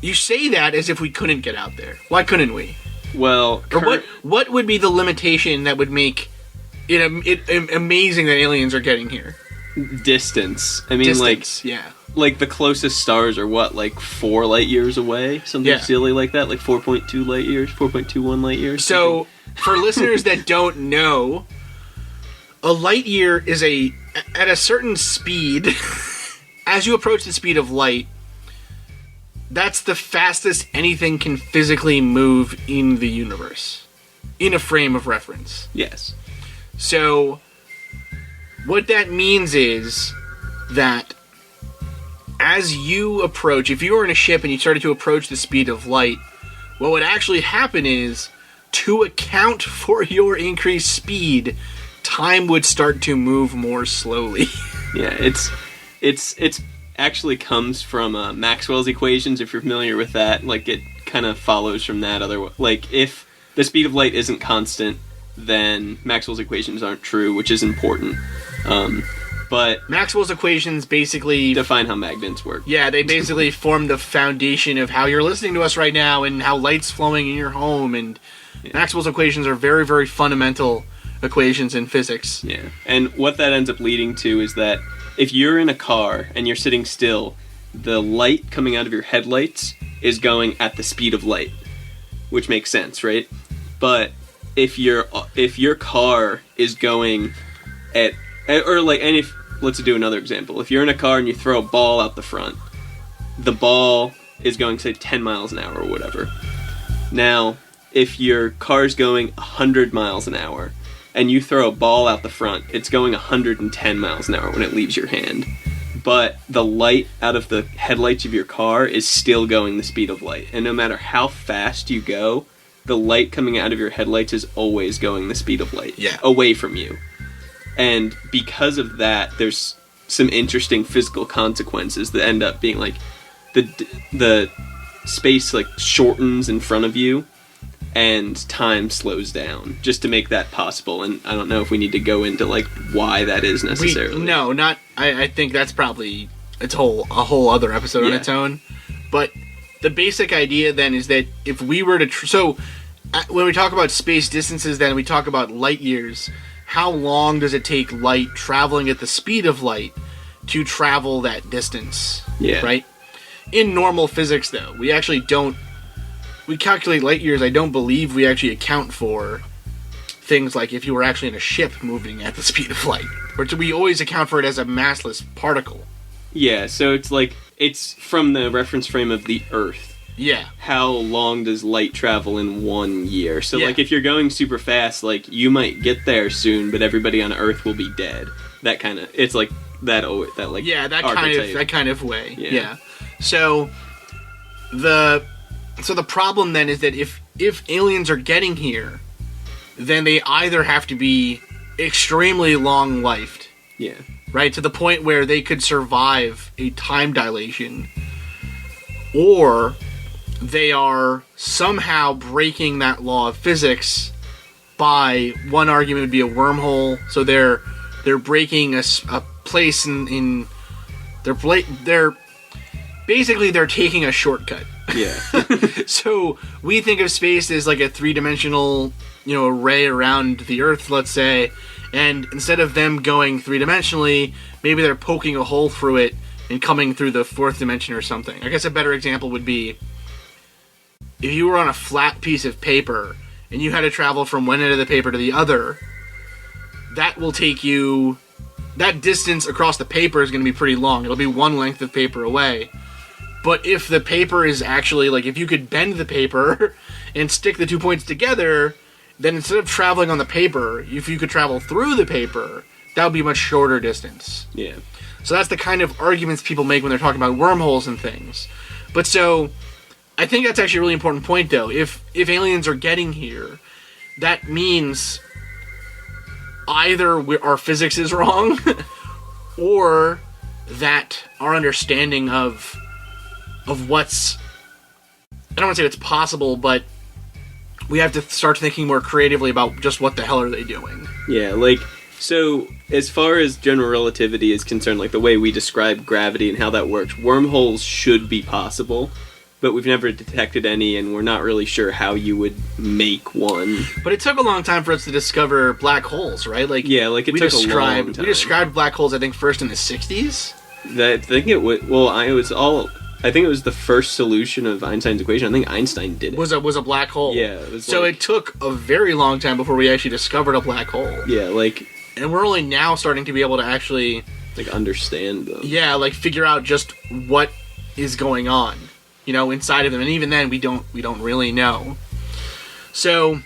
you say that as if we couldn't get out there? Why couldn't we? Well, or what would be the limitation that would make it amazing that aliens are getting here? Distance. I mean, yeah. Like, the closest stars are what, like 4 light years away? Something silly like that? Like 4.2 light years? 4.21 light years? So, for listeners that don't know, a light year is at a certain speed, as you approach the speed of light, that's the fastest anything can physically move in the universe, in a frame of reference. Yes. So, what that means is that as you approach, if you were in a ship and you started to approach the speed of light, what would actually happen is, to account for your increased speed, time would start to move more slowly. Yeah, it's actually comes from Maxwell's equations, if you're familiar with that. Like, it kind of follows from that. Like, if the speed of light isn't constant, then Maxwell's equations aren't true, which is important. But Maxwell's equations basically define how magnets work. Yeah, they basically form the foundation of how you're listening to us right now and how light's flowing in your home. And Maxwell's equations are very, very fundamental equations in physics. Yeah, and what that ends up leading to is that if you're in a car and you're sitting still, the light coming out of your headlights is going at the speed of light, which makes sense, right? But if your car is going at, or like, and if, let's do another example. If you're in a car and you throw a ball out the front, the ball is going, say, 10 miles an hour or whatever. Now, if your car's going 100 miles an hour and you throw a ball out the front, it's going 110 miles an hour when it leaves your hand. But the light out of the headlights of your car is still going the speed of light. And no matter how fast you go, the light coming out of your headlights is always going the speed of light. Yeah. Away from you. And because of that, there's some interesting physical consequences that end up being like the space like shortens in front of you and time slows down just to make that possible. And I don't know if we need to go into like why that is necessarily. I think that's probably a whole other episode on its own. But the basic idea then is that if we were to when we talk about space distances, then we talk about light years. How long does it take light traveling at the speed of light to travel that distance? Yeah. Right? In normal physics, though, we actually don't... We calculate light years. I don't believe we actually account for things like if you were actually in a ship moving at the speed of light. Or do we always account for it as a massless particle? Yeah, so it's like, it's from the reference frame of the Earth. Yeah. How long does light travel in 1 year? So, Yeah. like, if you're going super fast, like, you might get there soon, but everybody on Earth will be dead. That kind of... It's like that, like... Yeah, that archetype. kind of way. Yeah. Yeah. So the problem then is that if aliens are getting here, then they either have to be extremely long-lived, Yeah. right, to the point where they could survive a time dilation, or they are somehow breaking that law of physics by, one argument would be a wormhole, so they're breaking a place in they're basically they're taking a shortcut. Yeah. So we think of space as like a three-dimensional, array around the Earth, let's say, and instead of them going three-dimensionally, maybe they're poking a hole through it and coming through the fourth dimension or something. I guess a better example would be if you were on a flat piece of paper and you had to travel from one end of the paper to the other, that will take you... That distance across the paper is going to be pretty long. It'll be one length of paper away. But if the paper is actually, like, if you could bend the paper and stick the 2 points together, then instead of traveling on the paper, if you could travel through the paper, that would be a much shorter distance. Yeah. So that's the kind of arguments people make when they're talking about wormholes and things. But so, I think that's actually a really important point, though. If aliens are getting here, that means either our physics is wrong, or that our understanding of what's... I don't want to say it's possible, but we have to start thinking more creatively about just what the hell are they doing. Yeah, like, so as far as general relativity is concerned, like the way we describe gravity and how that works, wormholes should be possible, but we've never detected any, and we're not really sure how you would make one. But it took a long time for us to discover black holes, right? Like, yeah, like it took a long time. We described black holes, I think, first in the 60s? I think it was... Well, I think it was the first solution of Einstein's equation. I think Einstein did it. Was a black hole. Yeah. It was so it took a very long time before we actually discovered a black hole. Yeah, like... And we're only now starting to be able to actually... Like, understand them. Yeah, like, figure out just what is going on, inside of them. And even then, we don't really know. So,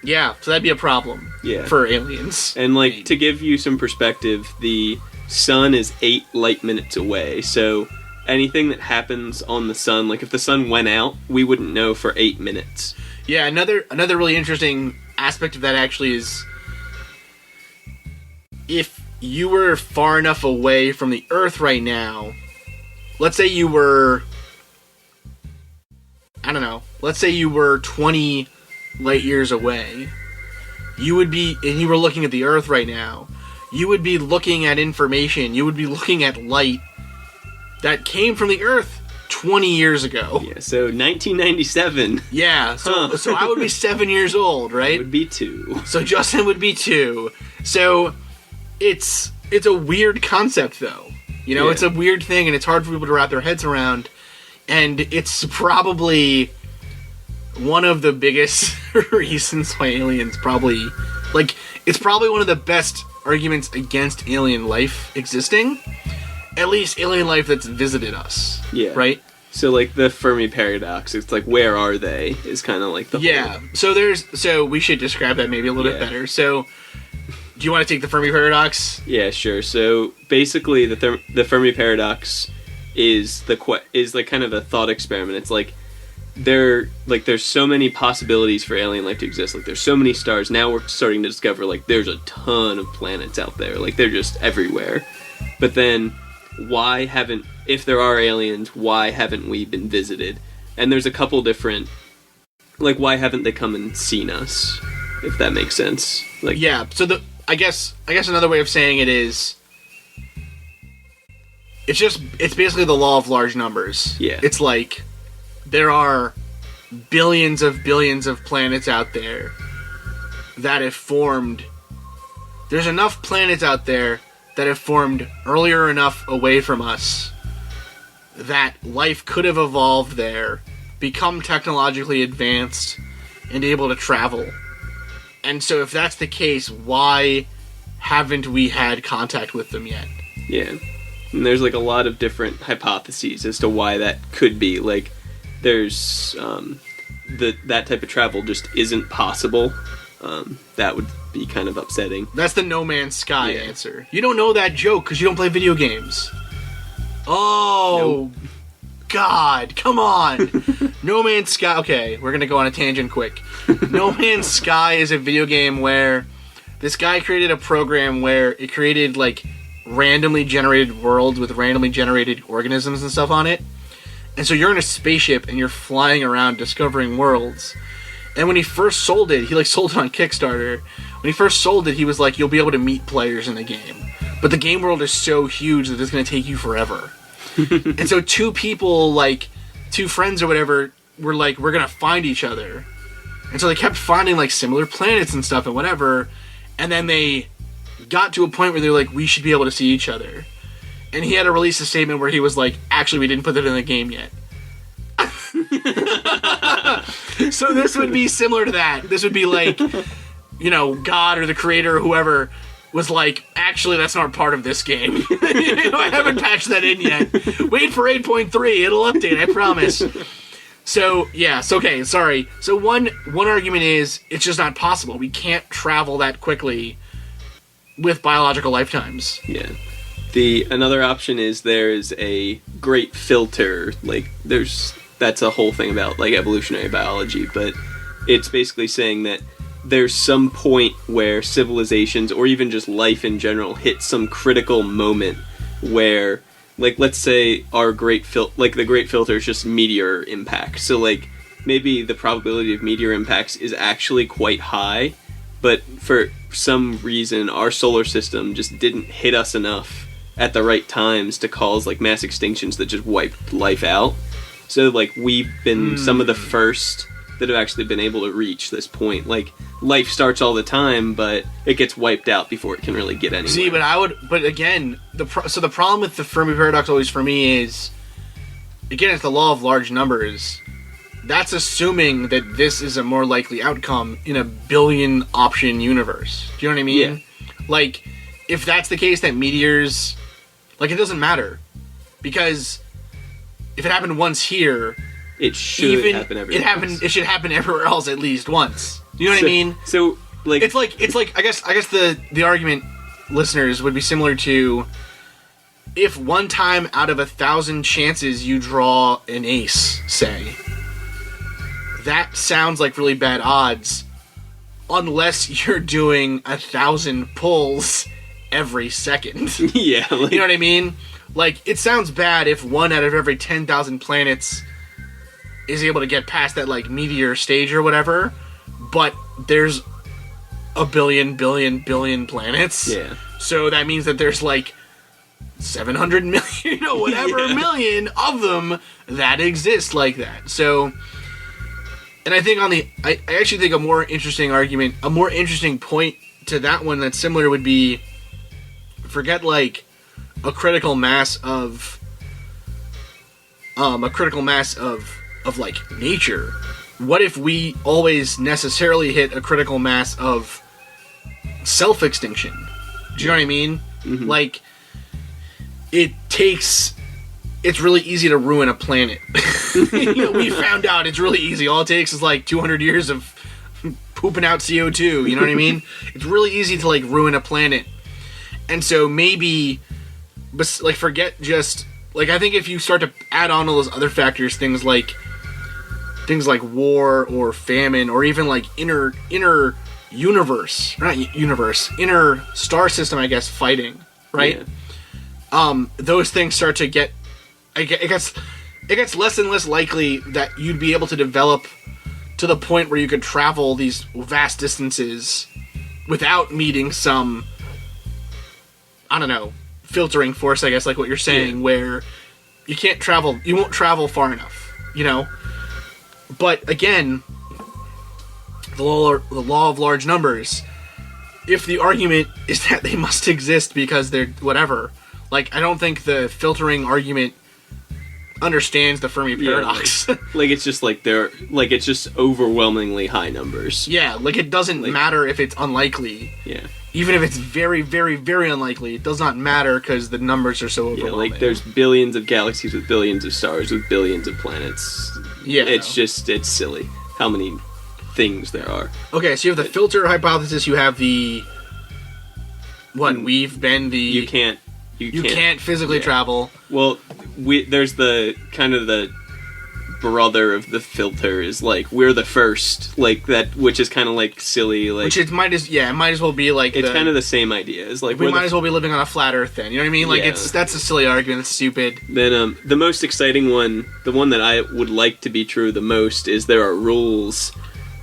yeah, so that'd be a problem for aliens. And, like, to give you some perspective, the sun is 8 light minutes away, so... Anything that happens on the sun, like if the sun went out, we wouldn't know for 8 minutes. Yeah, another really interesting aspect of that actually is if you were far enough away from the Earth right now, let's say you were, let's say you were 20 light years away, and you were looking at the Earth right now, you would be looking at information, you would be looking at light that came from the Earth 20 years ago. Yeah, so 1997. Yeah, so I would be 7 years old, right? I would be 2. So Justin would be 2. So it's a weird concept, though. It's a weird thing, and it's hard for people to wrap their heads around. And it's probably one of the biggest reasons why aliens probably... Like, it's probably one of the best arguments against alien life existing. At least alien life that's visited us. Yeah. Right? So, like, the Fermi paradox, it's like, where are they? Is kind of like the whole... So we should describe that maybe a little bit better. So, do you want to take the Fermi paradox? Yeah, sure. So, basically, the Fermi paradox is like kind of a thought experiment. It's like, there's so many possibilities for alien life to exist. Like, there's so many stars. Now we're starting to discover, like, there's a ton of planets out there. Like, they're just everywhere. But then... if there are aliens, why haven't we been visited? And there's a couple different, like, why haven't they come and seen us? If that makes sense. Like, yeah, so I guess another way of saying it is, it's basically the law of large numbers. Yeah. It's like, there are billions of planets out there that have formed, there's enough planets out there that have formed earlier enough away from us that life could have evolved there, become technologically advanced, and able to travel. And so if that's the case, why haven't we had contact with them yet? Yeah. And there's like a lot of different hypotheses as to why that could be. Like, there's that type of travel just isn't possible. That would be kind of upsetting. That's the No Man's Sky answer. You don't know that joke because you don't play video games. Oh, nope. God, come on. No Man's Sky. Okay, we're going to go on a tangent quick. No Man's Sky is a video game where this guy created a program where it created, like, randomly generated worlds with randomly generated organisms and stuff on it. And so you're in a spaceship and you're flying around discovering worlds. And when he first sold it, he, like, sold it on Kickstarter. When he first sold it, he was like, you'll be able to meet players in the game. But the game world is so huge that it's going to take you forever. And so two people, like, two friends or whatever, were like, we're going to find each other. And so they kept finding, like, similar planets and stuff and whatever. And then they got to a point where they're like, we should be able to see each other. And he had to release a statement where he was like, actually, we didn't put that in the game yet. So this would be similar to that. This would be like, you know, God or the creator or whoever was like, actually, that's not part of this game. I haven't patched that in yet. Wait for 8.3. It'll update, I promise. So, yes, okay, sorry. So one argument is, it's just not possible. We can't travel that quickly with biological lifetimes. Yeah. Another option is there's a great filter. Like, that's a whole thing about, like, evolutionary biology, but it's basically saying that there's some point where civilizations, or even just life in general, hit some critical moment where, like, let's say the great filter is just meteor impact. So, like, maybe the probability of meteor impacts is actually quite high, but for some reason our solar system just didn't hit us enough at the right times to cause, like, mass extinctions that just wiped life out. So, like, we've been some of the first that have actually been able to reach this point. Like, life starts all the time, but it gets wiped out before it can really get anywhere. See, but again, the problem with the Fermi paradox always for me is, again, it's the law of large numbers. That's assuming that this is a more likely outcome in a billion option universe. Do you know what I mean? Yeah. Like, if that's the case, that meteors, like, it doesn't matter. Because if it happened once here, it should happen everywhere else. It should happen everywhere else at least once. You know what I mean? So, like, it's like I guess the argument, listeners, would be similar to if one time out of 1,000 chances you draw an ace, say. That sounds like really bad odds, unless you're doing 1,000 pulls every second. Yeah, like, you know what I mean? Like, it sounds bad if one out of every 10,000 planets is able to get past that, like, meteor stage or whatever, but there's a billion planets. Yeah. So that means that there's, like, 700 million, you know, whatever million of them that exist like that. So, and I think I actually think a more interesting point to that one that's similar would be, forget, like, a critical mass of like, nature. What if we always necessarily hit a critical mass of self-extinction? Do you know what I mean? Mm-hmm. Like, it's really easy to ruin a planet. You know, we found out it's really easy. All it takes is, like, 200 years of pooping out CO2, you know what I mean? It's really easy to, like, ruin a planet. And so maybe, but, like, forget just, like, I think if you start to add on all those other factors, things like war or famine, or even, like, inner star system, I guess, fighting, right? Yeah. Those things start to get, it gets less and less likely that you'd be able to develop to the point where you could travel these vast distances without meeting some, I don't know, filtering force, I guess, like what you're saying, where you won't travel far enough, you know? But again, the law of large numbers, if the argument is that they must exist because they're whatever, like, I don't think the filtering argument understands the Fermi paradox. Like, it's just like it's just overwhelmingly high numbers. Yeah, like, it doesn't matter if it's unlikely. Yeah. even if it's very, very, very unlikely, it does not matter because the numbers are so overwhelming. like there's billions of galaxies with billions of stars with billions of planets. Yeah. It's silly how many things there are. Okay, so you have the filter hypothesis, you have the... we've been the... You can't physically travel. Well, there's the kind of the brother of the filter is like we're the first, like that, which is kind of like silly, like which it might as well be like it's kind of the same idea. It's like we might as well be living on a flat Earth then. You know what I mean? Like that's a silly argument. It's stupid. Then the most exciting one, the one that I would like to be true the most, is there are rules.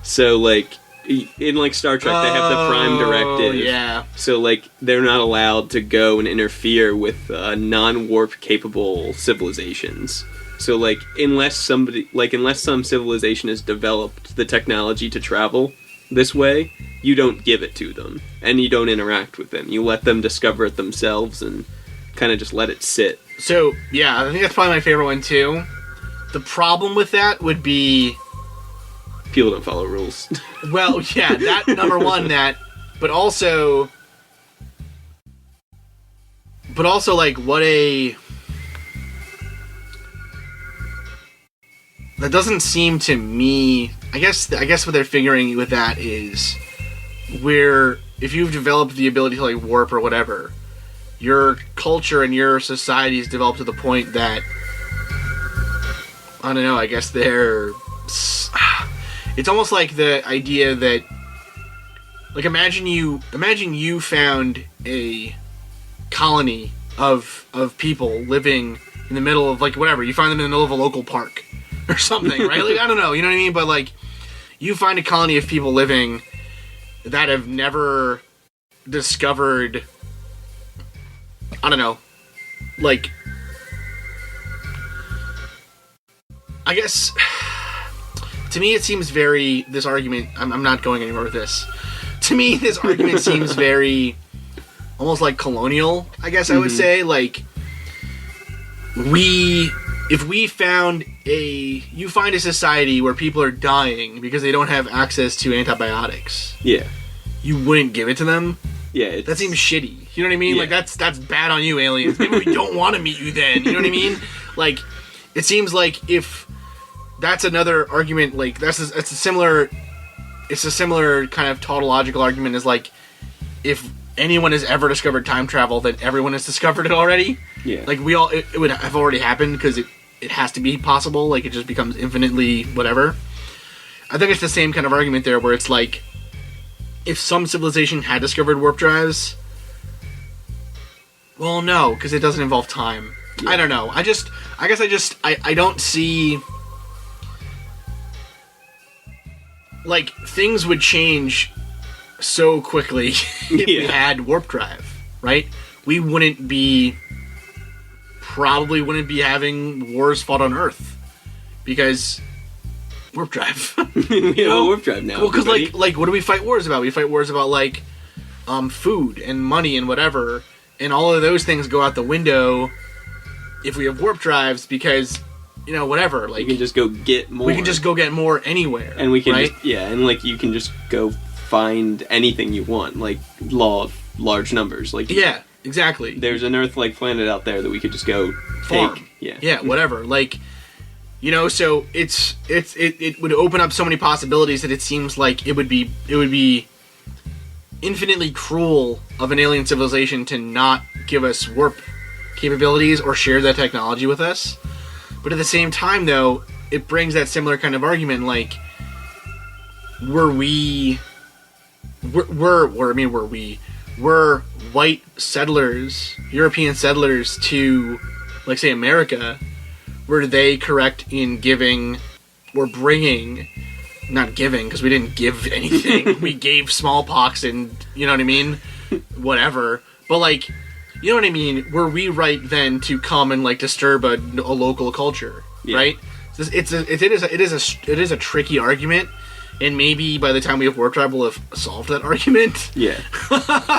So like in like Star Trek, they have the Prime Directive. Yeah. So like they're not allowed to go and interfere with non-warp capable civilizations. So like unless some civilization has developed the technology to travel this way, you don't give it to them and you don't interact with them. You let them discover it themselves and kind of just let it sit. So yeah, I think that's probably my favorite one too. The problem with that would be people don't follow rules. Well, yeah, that number one, but also like that doesn't seem to me. I guess what they're figuring with that is where if you've developed the ability to like warp or whatever, your culture and your society is developed to the point that I don't know. I guess they're. It's almost like the idea that, like, imagine you found a colony of people living in the middle of, like, whatever. You find them in the middle of a local park or something, right? Like, I don't know, you know what I mean? But, like, you find a colony of people living that have never discovered, I don't know, like, I guess... To me, it seems very... This argument... I'm not going anywhere with this. To me, this argument seems very... Almost like colonial, I guess I would say. Like, if we found you find a society where people are dying because they don't have access to antibiotics. Yeah. You wouldn't give it to them? Yeah. That seems shitty. You know what I mean? Yeah. Like, that's bad on you, aliens. Maybe we don't want to meet you then. You know what I mean? Like, it seems like if... That's another argument, like, it's a similar kind of tautological argument as, like, if anyone has ever discovered time travel, then everyone has discovered it already. Yeah. Like, it would have already happened because it has to be possible, like, it just becomes infinitely whatever. I think it's the same kind of argument there, where it's like, if some civilization had discovered warp drives, well, no, because it doesn't involve time. Yeah. I don't know. I don't see... Like, things would change so quickly if we had warp drive, right? We probably wouldn't be having wars fought on Earth because warp drive. We have a warp drive now. Well, because like, what do we fight wars about? We fight wars about like, food and money and whatever, and all of those things go out the window if we have warp drives because. You know, whatever. Like, you can just go get more. We can just go get more anywhere, and we can right? and like you can just go find anything you want, like law of large numbers. Like yeah, exactly. There's an Earth-like planet out there that we could just go farm. Take. Yeah, yeah, whatever. Like, you know, so it would open up so many possibilities that it seems like it would be infinitely cruel of an alien civilization to not give us warp capabilities or share that technology with us. But at the same time, though, it brings that similar kind of argument, like, were white settlers, European settlers to, like, say, America, were they correct in giving, or bringing, not giving, because we didn't give anything, we gave smallpox and, you know what I mean, whatever, but, like, you know what I mean? Were we right then to come and like disturb a local culture, right? It is a tricky argument, and maybe by the time we have warp drive, we'll have solved that argument. Yeah,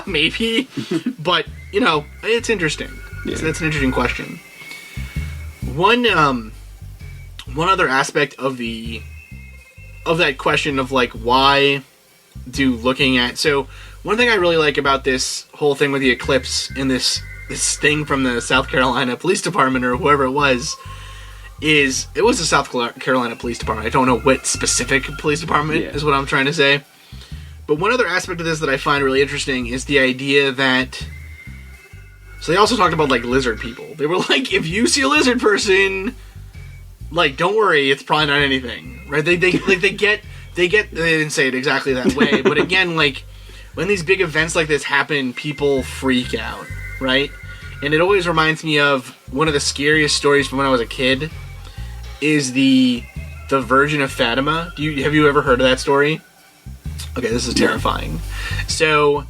maybe. But you know, it's interesting. Yeah. So that's an interesting question. One other aspect of that question of like why do looking at one thing I really like about this whole thing with the eclipse and this thing from the South Carolina Police Department or whoever it was the South Carolina Police Department. I don't know what specific police department is what I'm trying to say. But one other aspect of this that I find really interesting is the idea that... So they also talked about, like, lizard people. They were like, if you see a lizard person, like, don't worry, it's probably not anything, right? They get... They didn't say it exactly that way, but again, like, when these big events like this happen, people freak out, right? And it always reminds me of one of the scariest stories from when I was a kid, is the Virgin of Fatima. Have you ever heard of that story? Okay, this is terrifying. So,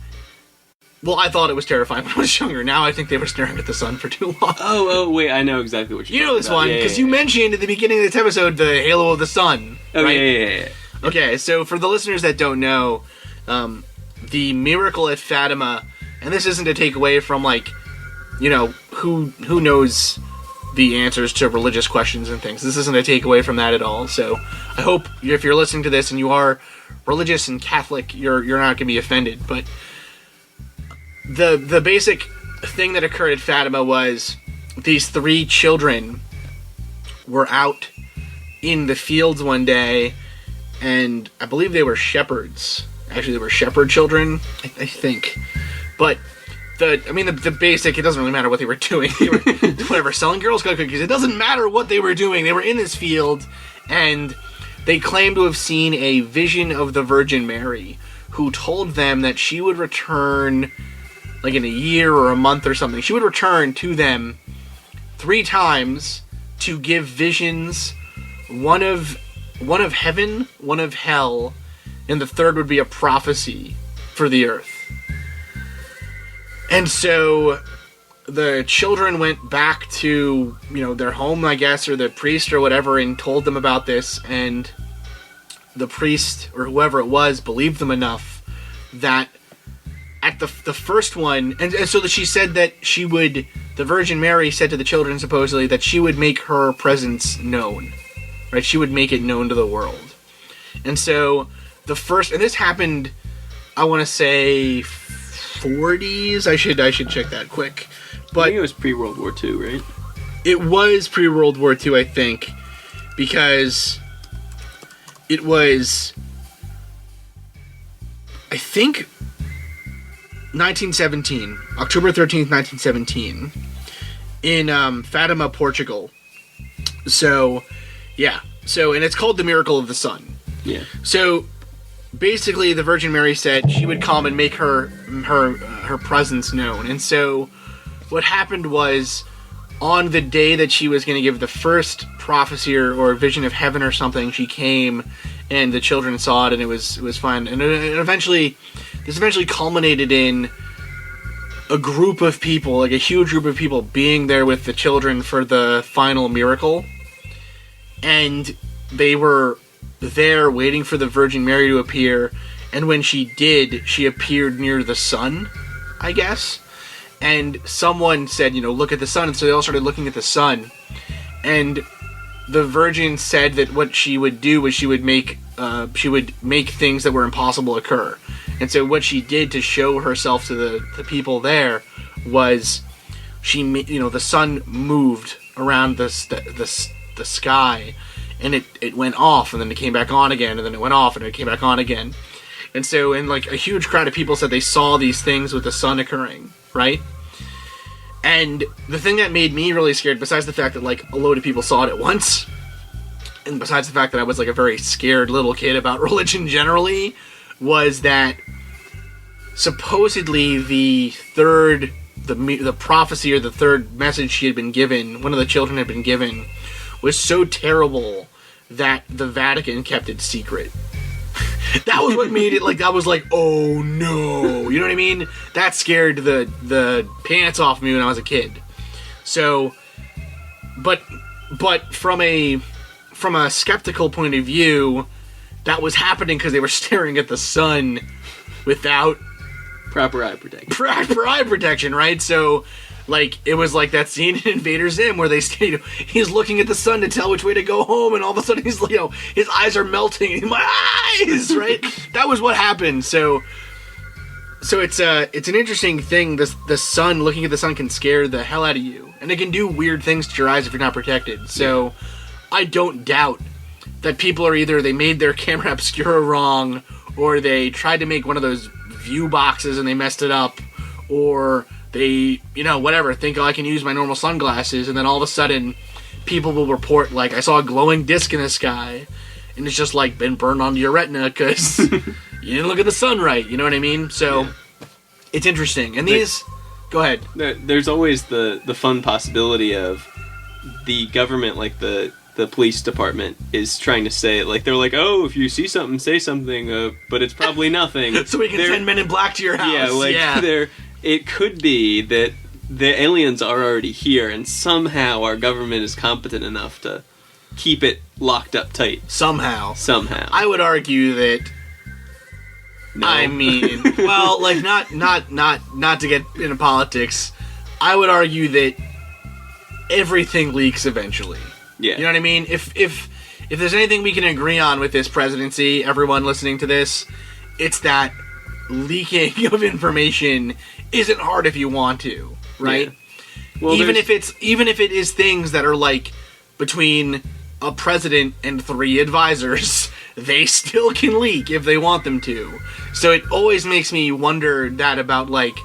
well, I thought it was terrifying when I was younger. Now I think they were staring at the sun for too long. Oh, wait, I know exactly what you're talking about. You know this one, because you mentioned at the beginning of this episode the halo of the sun. Oh, right? yeah. Okay, so for the listeners that don't know, the miracle at Fatima, and this isn't to take away from, like, you know, who knows the answers to religious questions and things. This isn't a take away from that at all. So I hope if you're listening to this and you are religious and Catholic, you're not going to be offended. But the basic thing that occurred at Fatima was these 3 children were out in the fields one day, and I believe they were shepherds. Actually, they were shepherd children, I think. But the basic, it doesn't really matter what they were doing. They were, whatever, selling Girl Scout cookies. It doesn't matter what they were doing. They were in this field, and they claimed to have seen a vision of the Virgin Mary, who told them that she would return, like in a year or a month or something. She would return to them 3 times to give visions, one of heaven, one of hell, and the third would be a prophecy for the earth. And so the children went back to, you know, their home, I guess, or the priest or whatever, and told them about this, and the priest or whoever it was believed them enough that at the first one, and so that she said that she would, the Virgin Mary said to the children supposedly that she would make her presence known, right? She would make it known to the world. And so the first, and this happened, I want to say 40s. I should check that quick. But I think it was pre-World War II, right? It was pre-World War II, I think, because it was, I think, 1917, October 13th, 1917, in Fatima, Portugal. So, yeah. So, and it's called the Miracle of the Sun. Yeah. So, basically, the Virgin Mary said she would come and make her presence known. And so, what happened was, on the day that she was going to give the first prophecy or vision of heaven or something, she came, and the children saw it, and it was fine. And this eventually culminated in a group of people, like a huge group of people, being there with the children for the final miracle. And they were there waiting for the Virgin Mary to appear, and when she did, she appeared near the sun, I guess. And someone said, you know, look at the sun, and so they all started looking at the sun. And the Virgin said that what she would do was she would make things that were impossible occur. And so what she did to show herself to the people there was the sun moved around the sky, and it went off, and then it came back on again, and then it went off, and it came back on again. And so, and like a huge crowd of people said they saw these things with the sun occurring, right? And the thing that made me really scared, besides the fact that like a load of people saw it at once, and besides the fact that I was like a very scared little kid about religion generally, was that supposedly the prophecy or the third message she had been given, one of the children had been given, was so terrible that the Vatican kept it secret. That was what made it like, that was like, oh no, you know what I mean? That scared the pants off me when I was a kid. So, but from a skeptical point of view, that was happening because they were staring at the sun without proper eye protection. Proper eye protection, right? So, like, it was like that scene in Invader Zim where he's looking at the sun to tell which way to go home, and all of a sudden he's, his eyes are melting, and my eyes, right? That was what happened. So So it's an interesting thing. The sun, looking at the sun can scare the hell out of you, and it can do weird things to your eyes if you're not protected. So I don't doubt that people are either they made their camera obscura wrong, or they tried to make one of those view boxes and they messed it up, or they, whatever, think, oh, I can use my normal sunglasses, and then all of a sudden people will report, like, I saw a glowing disc in the sky, and it's just, like, been burned onto your retina because you didn't look at the sun right, you know what I mean? So, it's interesting. And these... Go ahead. There's always the fun possibility of the government, like the police department, is trying to say, like, they're like, oh, if you see something, say something, but it's probably nothing. So we can send men in black to your house. Yeah, it could be that the aliens are already here, and somehow our government is competent enough to keep it locked up tight. Somehow. I would argue that... No. I mean, well, like, not to get into politics, I would argue that everything leaks eventually. Yeah. You know what I mean? If there's anything we can agree on with this presidency, everyone listening to this, it's that leaking of information isn't hard if you want to, right? Yeah. Well, even if it is things that are like between a president and 3 advisors, they still can leak if they want them to. So it always makes me wonder that about, like,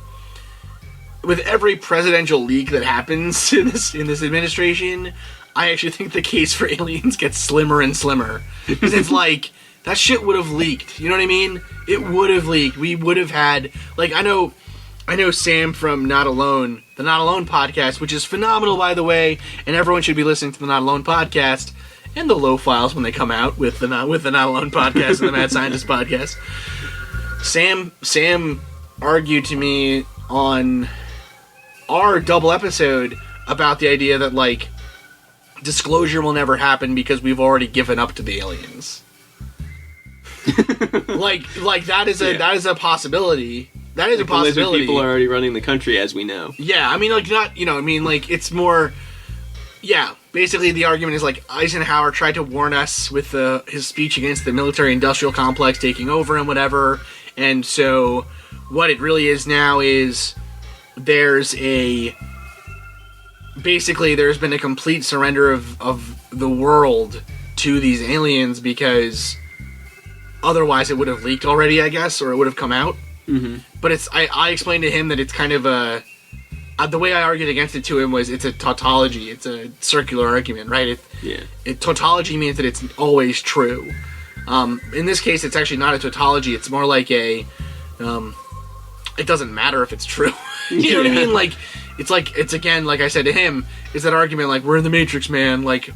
with every presidential leak that happens in this administration, I actually think the case for aliens gets slimmer and slimmer. Because it's like, that shit would have leaked. You know what I mean? It would have leaked. We would have had, like, I know Sam from Not Alone, the Not Alone podcast, which is phenomenal, by the way, and everyone should be listening to the Not Alone podcast and the Low Files when they come out with the Not Alone podcast and the Mad Scientist podcast. Sam argued to me on our double episode about the idea that, like, disclosure will never happen because we've already given up to the aliens. like that is a possibility. That is a possibility. People are already running the country, as we know. Yeah, I mean, like, not, I mean, like, it's more, yeah, basically the argument is, like, Eisenhower tried to warn us with his speech against the military-industrial complex taking over and whatever, and so what it really is now is basically there's been a complete surrender of the world to these aliens because otherwise it would have leaked already, I guess, or it would have come out. Mm-hmm. But I explained to him that it's kind of the way I argued against it to him was it's a tautology. It's a circular argument, right? Tautology means that it's always true. In this case, it's actually not a tautology. It's more like it doesn't matter if it's true. You know what I mean? Like, it's again, like I said to him, is that argument like, we're in the Matrix, man. Like,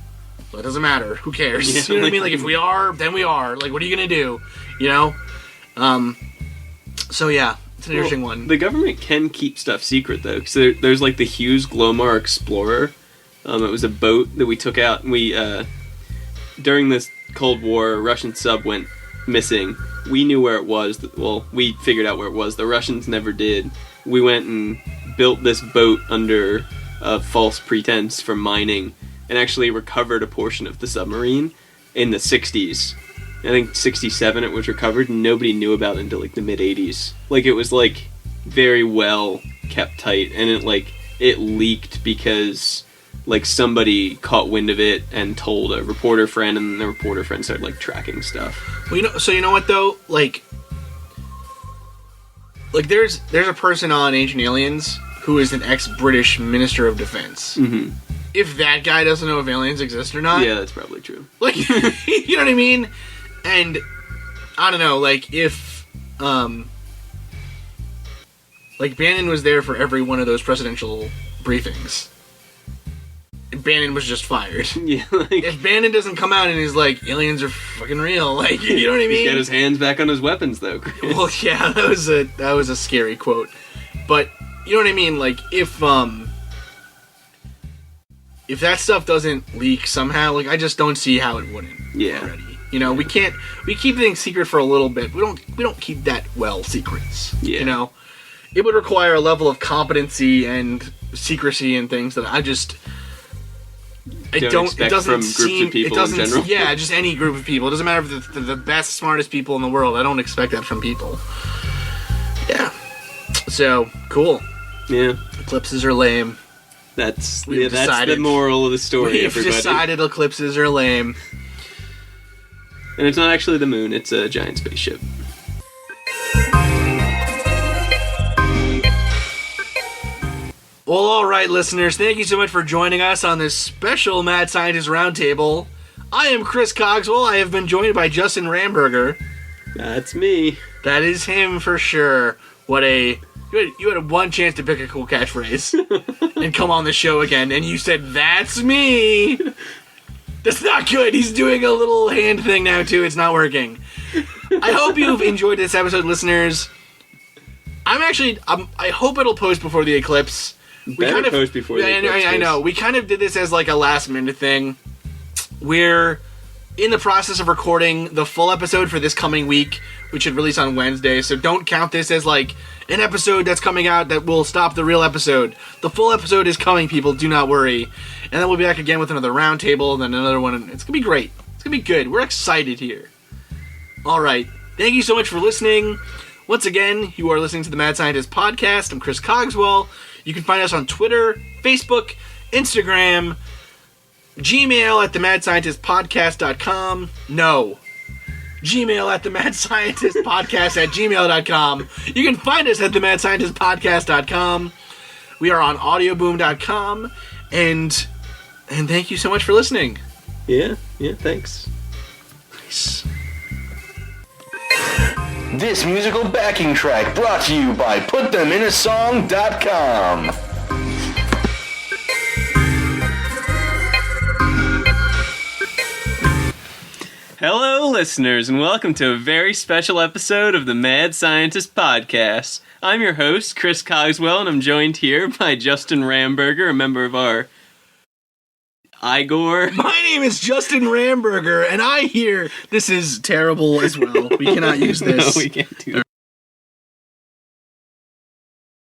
well, it doesn't matter. Who cares? Yeah, you know what I mean? Like, if we are, then we are. Like, what are you going to do? You know? So, yeah, it's an interesting one. The government can keep stuff secret, though, because there's, like, the Hughes Glomar Explorer. It was a boat that we took out, and we, during this Cold War, a Russian sub went missing. We knew where it was. Well, we figured out where it was. The Russians never did. We went and built this boat under a false pretense for mining, and actually recovered a portion of the submarine in the 60s. I think 67 it was recovered, and nobody knew about it until, like, the mid-80s. Like, it was, like, very well kept tight, and it leaked because, like, somebody caught wind of it and told a reporter friend, and the reporter friend started, like, tracking stuff. Well, you know what, though? Like, there's a person on Ancient Aliens who is an ex-British Minister of Defense. Mm-hmm. If that guy doesn't know if aliens exist or not... Yeah, that's probably true. Like, you know what I mean? And, I don't know, like, if, like, Bannon was there for every one of those presidential briefings. Bannon was just fired. Yeah, like... If Bannon doesn't come out and he's like, aliens are fucking real, like, you know what I mean? He's got his hands back on his weapons, though, Chris. Well, yeah, that was a scary quote. But, you know what I mean? Like, if that stuff doesn't leak somehow, like, I just don't see how it wouldn't already. You know, we keep things secret for a little bit. We don't keep that well secrets. Yeah. You know? It would require a level of competency and secrecy and things that I just... It doesn't seem... It doesn't, in general. Yeah, just any group of people. It doesn't matter if they're the best, smartest people in the world. I don't expect that from people. Yeah. So, cool. Yeah. Eclipses are lame. That's We've that's decided. the moral of the story, We've everybody. decided eclipses are lame. And it's not actually the moon, it's a giant spaceship. Well, alright, listeners, thank you so much for joining us on this special Mad Scientist Roundtable. I am Chris Cogswell. I have been joined by Justin Ramberger. That's me. That is him for sure. You had one chance to pick a cool catchphrase and come on the show again, and you said, "That's me." That's not good. He's doing a little hand thing now too. It's not working. I hope you've enjoyed this episode, listeners. I hope it'll post before the eclipse. Better post before the eclipse. I know. We kind of did this as like a last minute thing. We're in the process of recording the full episode for this coming week, which should release on Wednesday. So don't count this as like an episode that's coming out that will stop the real episode. The full episode is coming, people. Do not worry. And then we'll be back again with another roundtable and then another one. It's gonna be great. It's gonna be good. We're excited here. All right. Thank you so much for listening. Once again, you are listening to the Mad Scientist Podcast. I'm Chris Cogswell. You can find us on Twitter, Facebook, Instagram, Gmail at themadscientistpodcast.com. No. Gmail at themadscientistpodcast@gmail.com. You can find us at themadscientistpodcast.com. We are on audioboom.com. And thank you so much for listening. Yeah, thanks. Nice. This musical backing track brought to you by PutThemInASong.com. Hello, listeners, and welcome to a very special episode of the Mad Scientist Podcast. I'm your host, Chris Cogswell, and I'm joined here by Justin Ramberger, a member of our IGOR. My name is Justin Ramberger, and I hear this is terrible as well. We cannot use this. No, we can't do that.